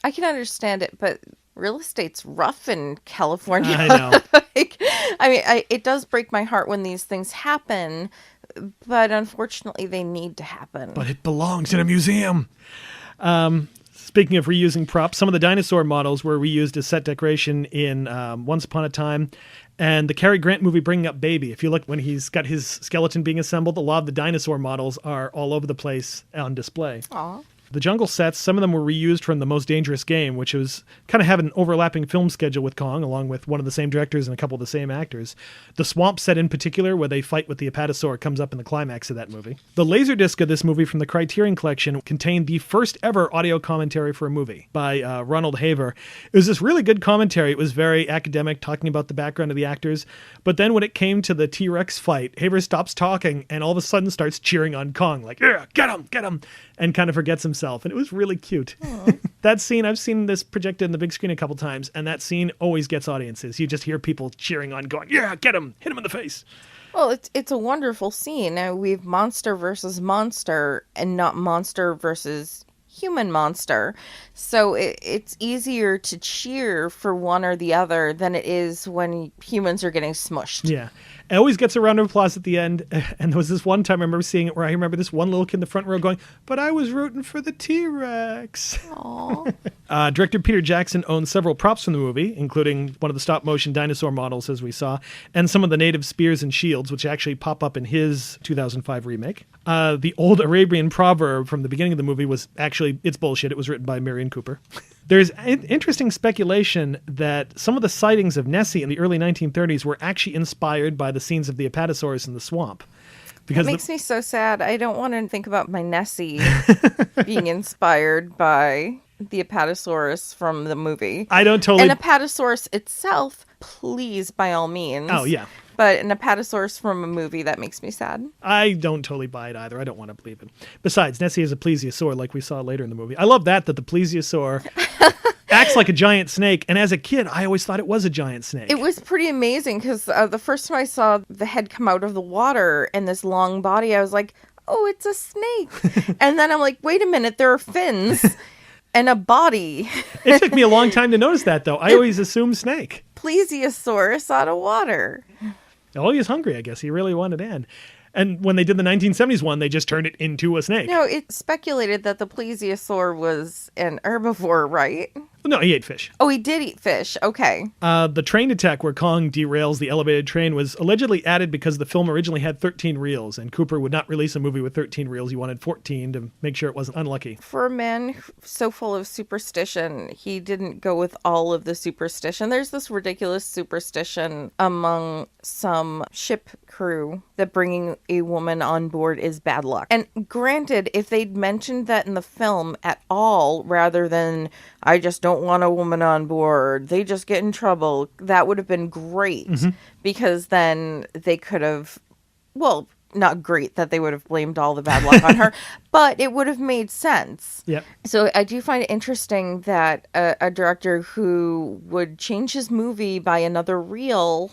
I can understand it, but real estate's rough in California. I know. It does break my heart when these things happen, but unfortunately they need to happen. But it belongs in a museum. Speaking of reusing props, some of the dinosaur models were reused as set decoration in Once Upon a Time. And the Cary Grant movie Bringing Up Baby, if you look when he's got his skeleton being assembled, a lot of the dinosaur models are all over the place on display. Aw. The jungle sets, some of them were reused from The Most Dangerous Game, which was kind of have an overlapping film schedule with Kong, along with one of the same directors and a couple of the same actors. The swamp set in particular, where they fight with the apatosaur, comes up in the climax of that movie. The Laserdisc of this movie from the Criterion Collection contained the first ever audio commentary for a movie by Ronald Haver. It was this really good commentary. It was very academic, talking about the background of the actors. But then when it came to the T-Rex fight, Haver stops talking and all of a sudden starts cheering on Kong, like, yeah, get him, and kind of forgets himself. And it was really cute. That scene, I've seen this projected in the big screen a couple times, and that scene always gets audiences. You just hear people cheering on, going, yeah, get him, hit him in the face. Well, it's a wonderful scene. Now we have monster versus monster and not monster versus human monster. So it's easier to cheer for one or the other than it is when humans are getting smushed. Yeah. It always gets a round of applause at the end. And there was this one time I remember seeing it where I remember this one little kid in the front row going, but I was rooting for the T-Rex. Aww. Director Peter Jackson owns several props from the movie, including one of the stop-motion dinosaur models, as we saw, and some of the native spears and shields, which actually pop up in his 2005 remake. The old Arabian proverb from the beginning of the movie was actually, it's bullshit. It was written by Marion Cooper. There's interesting speculation that some of the sightings of Nessie in the early 1930s were actually inspired by the scenes of the apatosaurs in the swamp. Because it makes me so sad. I don't want to think about my Nessie being inspired by the apatosaurus from the movie. I don't totally... And apatosaurus itself, please, by all means. Oh, yeah. But an apatosaurus from a movie, that makes me sad. I don't totally buy it either. I don't want to believe it. Besides, Nessie is a plesiosaur like we saw later in the movie. I love that the plesiosaur acts like a giant snake. And as a kid, I always thought it was a giant snake. It was pretty amazing because the first time I saw the head come out of the water and this long body, I was like, oh, it's a snake. And then I'm like, wait a minute, there are fins and a body. It took me a long time to notice that, though. I always assumed snake. Plesiosaurus out of water. Oh, he was hungry, I guess. He really wanted Ann. And when they did the 1970s one, they just turned it into a snake. No, it's speculated that the plesiosaur was an herbivore, right? No, he ate fish. Oh, he did eat fish. Okay. The train attack where Kong derails the elevated train was allegedly added because the film originally had 13 reels, and Cooper would not release a movie with 13 reels. He wanted 14 to make sure it wasn't unlucky. For a man so full of superstition, he didn't go with all of the superstition. There's this ridiculous superstition among some ship crew that bringing a woman on board is bad luck. And granted, if they'd mentioned that in the film at all, rather than, I just don't want a woman on board, they just get in trouble, that would have been great. Mm-hmm. Because then they could have, well, not great that they would have blamed all the bad luck on her, but it would have made sense. Yep. So I do find it interesting that a director who would change his movie by another reel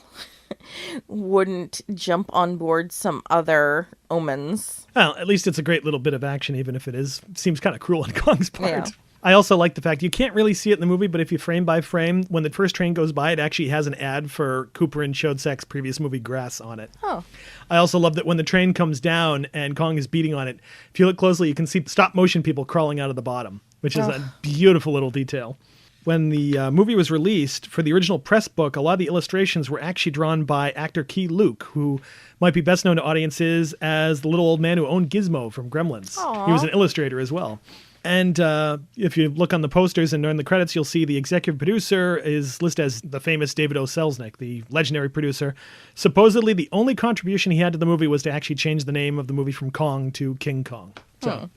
wouldn't jump on board some other omens. Well, at least it's a great little bit of action, even if it seems kind of cruel on Kong's part. Yeah. I also like the fact you can't really see it in the movie, but if you frame by frame, when the first train goes by, it actually has an ad for Cooper and Chodzak's previous movie Grass on it. Oh. I also love that when the train comes down and Kong is beating on it, if you look closely, you can see stop motion people crawling out of the bottom, which is a beautiful little detail. When the movie was released, for the original press book, a lot of the illustrations were actually drawn by actor Key Luke, who might be best known to audiences as the little old man who owned Gizmo from Gremlins. Aww. He was an illustrator as well. And if you look on the posters and during the credits, you'll see the executive producer is listed as the famous David O. Selznick, the legendary producer. Supposedly, the only contribution he had to the movie was to actually change the name of the movie from Kong to King Kong. So,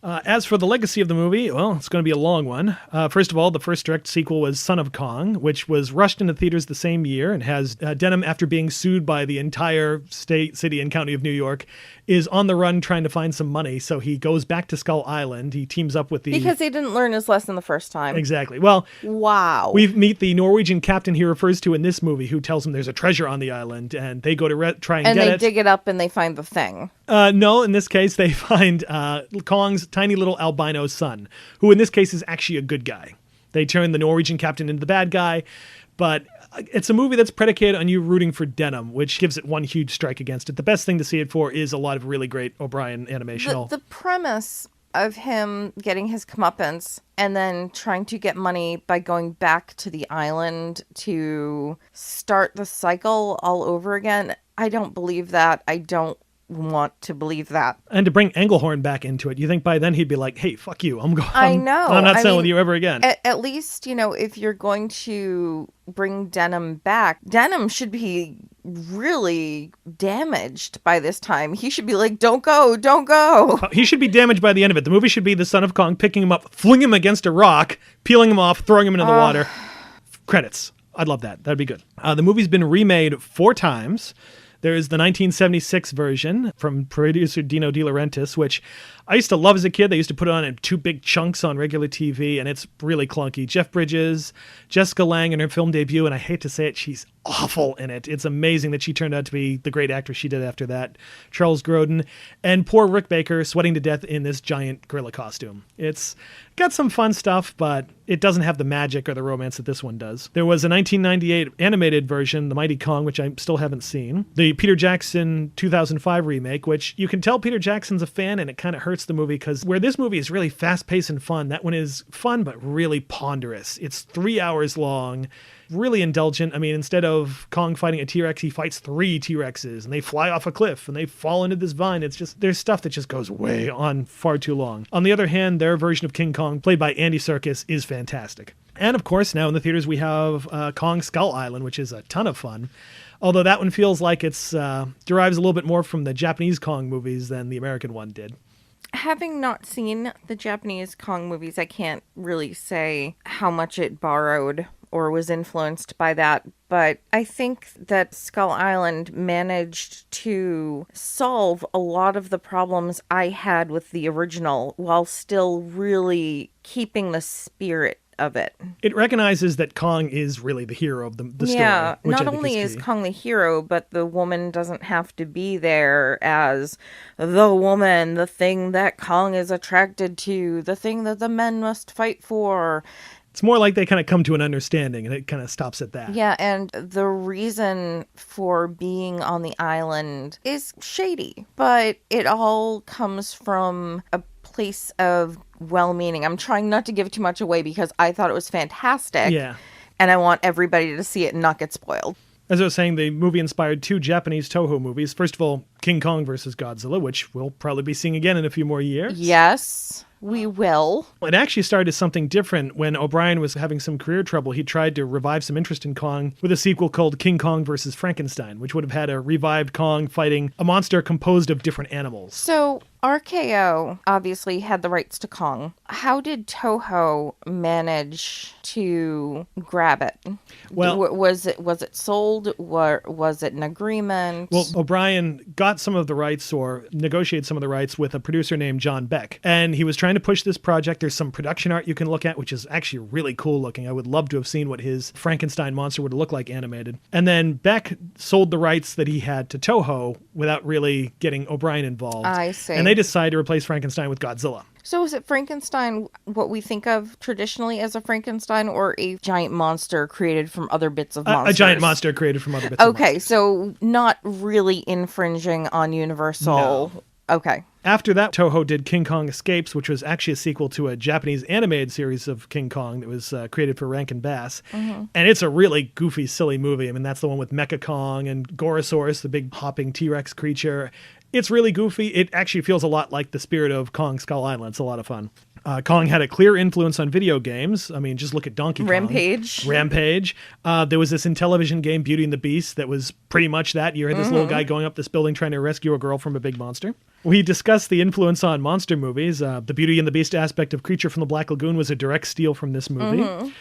as for the legacy of the movie, well, it's going to be a long one. First of all, the first direct sequel was Son of Kong, which was rushed into theaters the same year and has Denham, after being sued by the entire state, city, and county of New York, is on the run trying to find some money. So he goes back to Skull Island. He teams up with the... Because he didn't learn his lesson the first time. Exactly. Well, wow. We meet the Norwegian captain he refers to in this movie who tells him there's a treasure on the island, and they go to try and get it. And they dig it up and they find the thing. No, in this case, they find Kong's tiny little albino son, who in this case is actually a good guy. They turn the Norwegian captain into the bad guy, but it's a movie that's predicated on you rooting for Denham, which gives it one huge strike against it. The best thing to see it for is a lot of really great O'Brien animation. The premise of him getting his comeuppance and then trying to get money by going back to the island to start the cycle all over again, I don't believe that. I don't want to believe that. And to bring Englehorn back into it, you think by then he'd be like, hey, fuck you. I'm not selling with you ever again. At least, if you're going to bring Denham back, Denham should be really damaged by this time. He should be like, don't go. He should be damaged by the end of it. The movie should be the Son of Kong picking him up, flinging him against a rock, peeling him off, throwing him into the water. Credits. I'd love that. That'd be good. The movie's been remade 4 times. There is the 1976 version from producer Dino De Laurentiis, which I used to love as a kid. They used to put it on in 2 big chunks on regular TV, and it's really clunky. Jeff Bridges, Jessica Lange in her film debut, and I hate to say it, she's awful in it. It's amazing that she turned out to be the great actress she did after that. Charles Grodin, and poor Rick Baker sweating to death in this giant gorilla costume. It's got some fun stuff, but it doesn't have the magic or the romance that this one does. There was a 1998 animated version, The Mighty Kong, which I still haven't seen. The Peter Jackson 2005 remake, which you can tell Peter Jackson's a fan, and it kind of hurts the movie because where this movie is really fast-paced and fun, that one is fun but really ponderous. It's 3 hours long, really indulgent. I mean, instead of Kong fighting a T-Rex, he fights 3 T-Rexes, and they fly off a cliff, and they fall into this vine. It's just, there's stuff that just goes way on far too long. On the other hand, their version of King Kong, played by Andy Serkis, is fantastic. And of course, now in the theaters, we have Kong Skull Island, which is a ton of fun. Although that one feels like it's derives a little bit more from the Japanese Kong movies than the American one did. Having not seen the Japanese Kong movies, I can't really say how much it borrowed or was influenced by that. But I think that Skull Island managed to solve a lot of the problems I had with the original while still really keeping the spirit of it. It recognizes that Kong is really the hero of the story. Yeah, not only is Kong the hero, but the woman doesn't have to be there as the woman, the thing that Kong is attracted to, the thing that the men must fight for. It's more like they kind of come to an understanding, and it kind of stops at that. Yeah, and the reason for being on the island is shady, but it all comes from a place of well-meaning. I'm trying not to give too much away because I thought it was fantastic. Yeah. And I want everybody to see it and not get spoiled. As I was saying, the movie inspired 2 Japanese Toho movies. First of all, King Kong vs. Godzilla, which we'll probably be seeing again in a few more years. Yes, we will. It actually started as something different. When O'Brien was having some career trouble, he tried to revive some interest in Kong with a sequel called King Kong vs. Frankenstein, which would have had a revived Kong fighting a monster composed of different animals. So RKO obviously had the rights to Kong. How did Toho manage to grab it? Well, was it sold? Was it an agreement? Well, O'Brien got some of the rights or negotiated some of the rights with a producer named John Beck. And he was trying to push this project. There's some production art you can look at, which is actually really cool looking. I would love to have seen what his Frankenstein monster would look like animated. And then Beck sold the rights that he had to Toho without really getting O'Brien involved. I see. And they decided to replace Frankenstein with Godzilla. So is it Frankenstein what we think of traditionally as a Frankenstein, or a giant monster created from other bits of monsters? A giant monster created from other bits of monsters. Okay, so not really infringing on Universal. No. Okay. After that, Toho did King Kong Escapes, which was actually a sequel to a Japanese animated series of King Kong that was created for Rankin Bass. Mm-hmm. And it's a really goofy, silly movie. I mean, that's the one with Mecha Kong and Gorosaurus, the big hopping T-Rex creature. It's really goofy. It actually feels a lot like the spirit of Kong Skull Island. It's a lot of fun. Kong had a clear influence on video games. I mean, just look at Donkey Kong. Rampage. There was this Intellivision game, Beauty and the Beast, that was pretty much that. You had this little guy going up this building trying to rescue a girl from a big monster. We discussed the influence on monster movies. The Beauty and the Beast aspect of Creature from the Black Lagoon was a direct steal from this movie.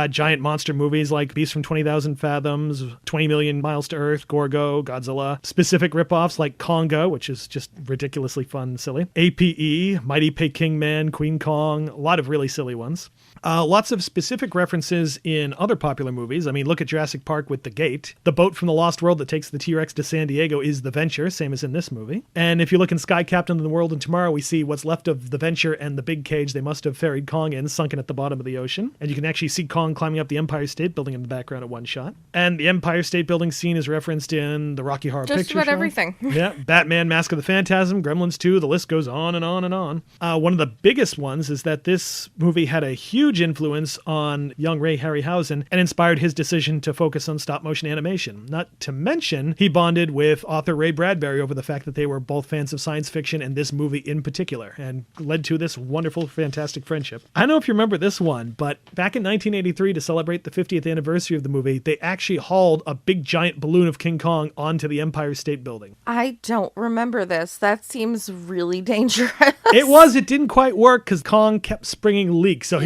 Giant monster movies like Beast from 20,000 Fathoms, 20 Million Miles to Earth, Gorgo, Godzilla. Specific ripoffs like Conga, which is just ridiculously fun and silly. APE, Mighty Peking Man, Queen Kong, a lot of really silly ones. Lots of specific references in other popular movies. I mean, look at Jurassic Park with The Gate. The boat from the Lost World that takes the T-Rex to San Diego is the Venture, same as in this movie. And if you look in Sky Captain of the World and Tomorrow, we see what's left of the Venture and the big cage they must have ferried Kong in, sunken at the bottom of the ocean. And you can actually see Kong climbing up the Empire State Building in the background at one shot. And the Empire State Building scene is referenced in the Rocky Horror Picture Show. Just about everything. Yeah, Batman, Mask of the Phantasm, Gremlins 2, the list goes on and on and on. One of the biggest ones is that this movie had a huge influence on young Ray Harryhausen and inspired his decision to focus on stop-motion animation. Not to mention, he bonded with author Ray Bradbury over the fact that they were both fans of science fiction and this movie in particular, and led to this wonderful, fantastic friendship. I don't know if you remember this one, but back in 1983, to celebrate the 50th anniversary of the movie, they actually hauled a big giant balloon of King Kong onto the Empire State Building. I don't remember this. That seems really dangerous. It didn't quite work because Kong kept springing leaks. So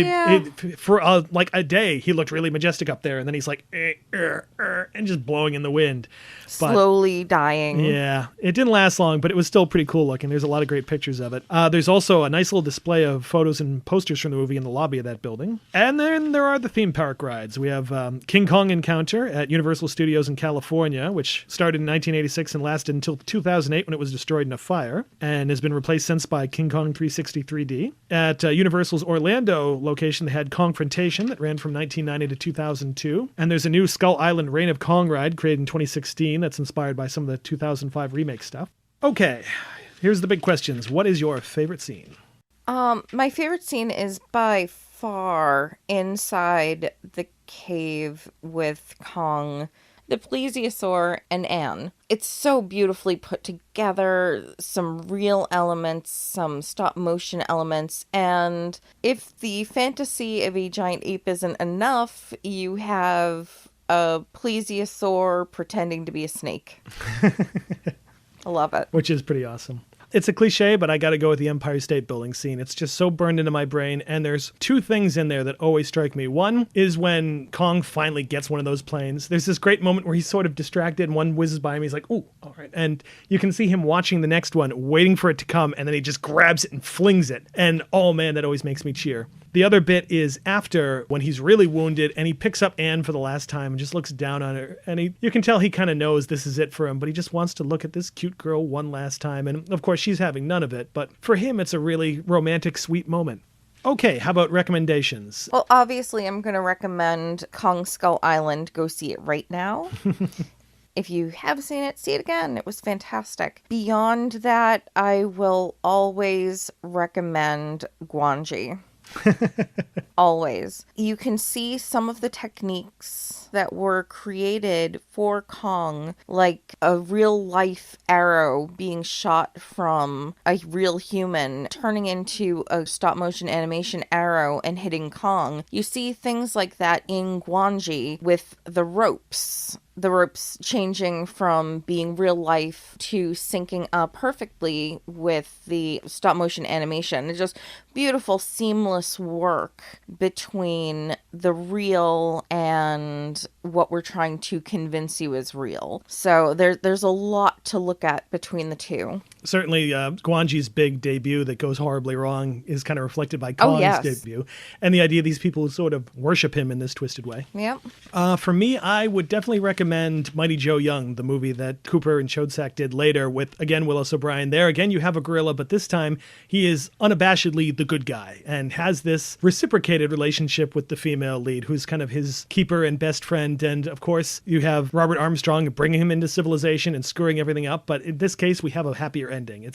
for like a day, he looked really majestic up there, and then he's like, and just blowing in the wind. Slowly dying. Yeah, it didn't last long, but it was still pretty cool looking. There's a lot of great pictures of it. There's also a nice little display of photos and posters from the movie in the lobby of that building. And then there are the theme park rides. We have King Kong Encounter at Universal Studios in California, which started in 1986 and lasted until 2008 when it was destroyed in a fire, and has been replaced since by King Kong 360 3D. At Universal's Orlando location, they had Kongfrontation that ran from 1990 to 2002. And there's a new Skull Island Reign of Kong ride created in 2016 that's inspired by some of the 2005 remake stuff. Okay, here's the big questions. What is your favorite scene? My favorite scene is by far inside the cave with Kong, the plesiosaur, and Anne. It's so beautifully put together, some real elements, some stop motion elements, and if the fantasy of a giant ape isn't enough, you have a plesiosaur pretending to be a snake. I love it. Which is pretty awesome. It's a cliche, but I got to go with the Empire State Building scene. It's just so burned into my brain, and there's two things in there that always strike me. One is when Kong finally gets one of those planes. There's this great moment where he's sort of distracted, and one whizzes by him. He's like, "Ooh, all right." And you can see him watching the next one, waiting for it to come, and then he just grabs it and flings it. And oh man, that always makes me cheer. The other bit is after, when he's really wounded, and he picks up Anne for the last time and just looks down on her. And you can tell he kind of knows this is it for him, but he just wants to look at this cute girl one last time. And of course, she's having none of it, but for him, it's a really romantic, sweet moment. Okay, how about recommendations? Well, obviously, I'm going to recommend Kong Skull Island. Go see it right now. If you have seen it, see it again. It was fantastic. Beyond that, I will always recommend Guanji. Always. You can see some of the techniques that were created for Kong, like a real life arrow being shot from a real human turning into a stop motion animation arrow and hitting Kong. You see things like that in Guanji with the ropes changing from being real life to syncing up perfectly with the stop motion animation. It's just beautiful, seamless work between the real and what we're trying to convince you is real. So there's a lot to look at between the two. Certainly, Guanji's big debut that goes horribly wrong is kind of reflected by Kong's debut. And the idea of these people who sort of worship him in this twisted way. Yep. For me, I would definitely recommend Mighty Joe Young, the movie that Cooper and Chodsak did later with, again, Willis O'Brien. There, again, you have a gorilla, but this time he is unabashedly the good guy and has this reciprocated relationship with the female lead, who's kind of his keeper and best friend. And, of course, you have Robert Armstrong bringing him into civilization and screwing everything up. But in this case, we have a happier ending.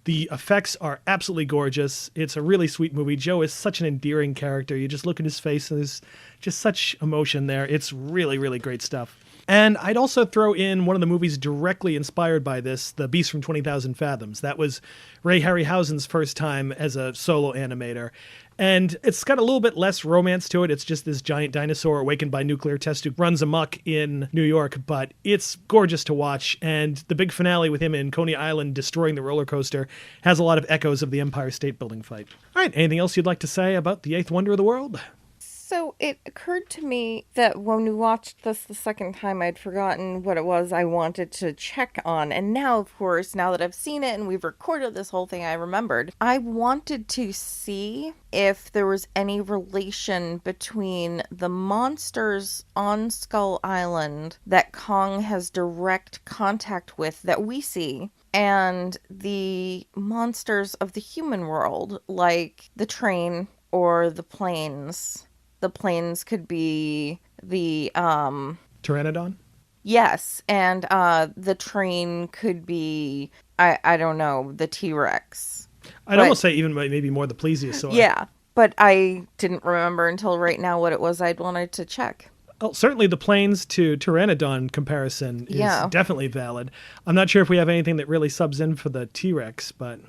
The effects are absolutely gorgeous. It's a really sweet movie. Joe is such an endearing character. You just look at his face and there's just such emotion there. It's really, really great stuff. And I'd also throw in one of the movies directly inspired by this, The Beast from 20,000 Fathoms. That was Ray Harryhausen's first time as a solo animator. And it's got a little bit less romance to it. It's just this giant dinosaur awakened by nuclear test tube runs amok in New York, but it's gorgeous to watch. And the big finale with him in Coney Island destroying the roller coaster has a lot of echoes of the Empire State Building fight. All right, anything else you'd like to say about the eighth wonder of the world? So it occurred to me that when we watched this the second time, I'd forgotten what it was I wanted to check on. And now, of course, now that I've seen it and we've recorded this whole thing, I remembered. I wanted to see if there was any relation between the monsters on Skull Island that Kong has direct contact with that we see and the monsters of the human world, like the train or the planes. The planes could be the Pteranodon? Yes, and the train could be I don't know, the T-Rex. I'd almost say even maybe more the plesiosaur. Yeah, but I didn't remember until right now what it was I'd wanted to check. Well, certainly the planes to Pteranodon comparison is definitely valid. I'm not sure if we have anything that really subs in for the T-Rex, but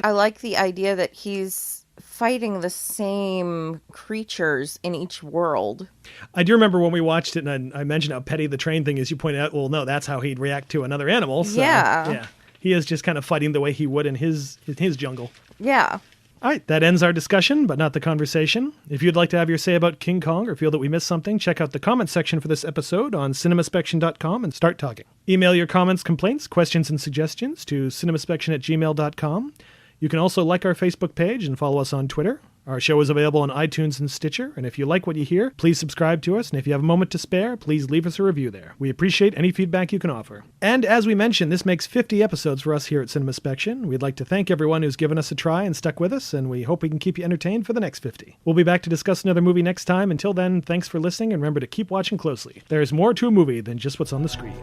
I like the idea that he's fighting the same creatures in each world. I do remember when we watched it, and I mentioned how petty the train thing is. You pointed out, well, no, that's how he'd react to another animal. So, yeah. He is just kind of fighting the way he would in his jungle. Yeah. All right, that ends our discussion, but not the conversation. If you'd like to have your say about King Kong or feel that we missed something, check out the comment section for this episode on cinemaspection.com and start talking. Email your comments, complaints, questions, and suggestions to cinemaspection@gmail.com. You can also like our Facebook page and follow us on Twitter. Our show is available on iTunes and Stitcher, and if you like what you hear, please subscribe to us, and if you have a moment to spare, please leave us a review there. We appreciate any feedback you can offer. And as we mentioned, this makes 50 episodes for us here at CinemaSpection. We'd like to thank everyone who's given us a try and stuck with us, and we hope we can keep you entertained for the next 50. We'll be back to discuss another movie next time. Until then, thanks for listening, and remember to keep watching closely. There's more to a movie than just what's on the screen.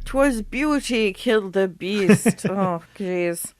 "'Twas beauty killed the beast." Oh, jeez.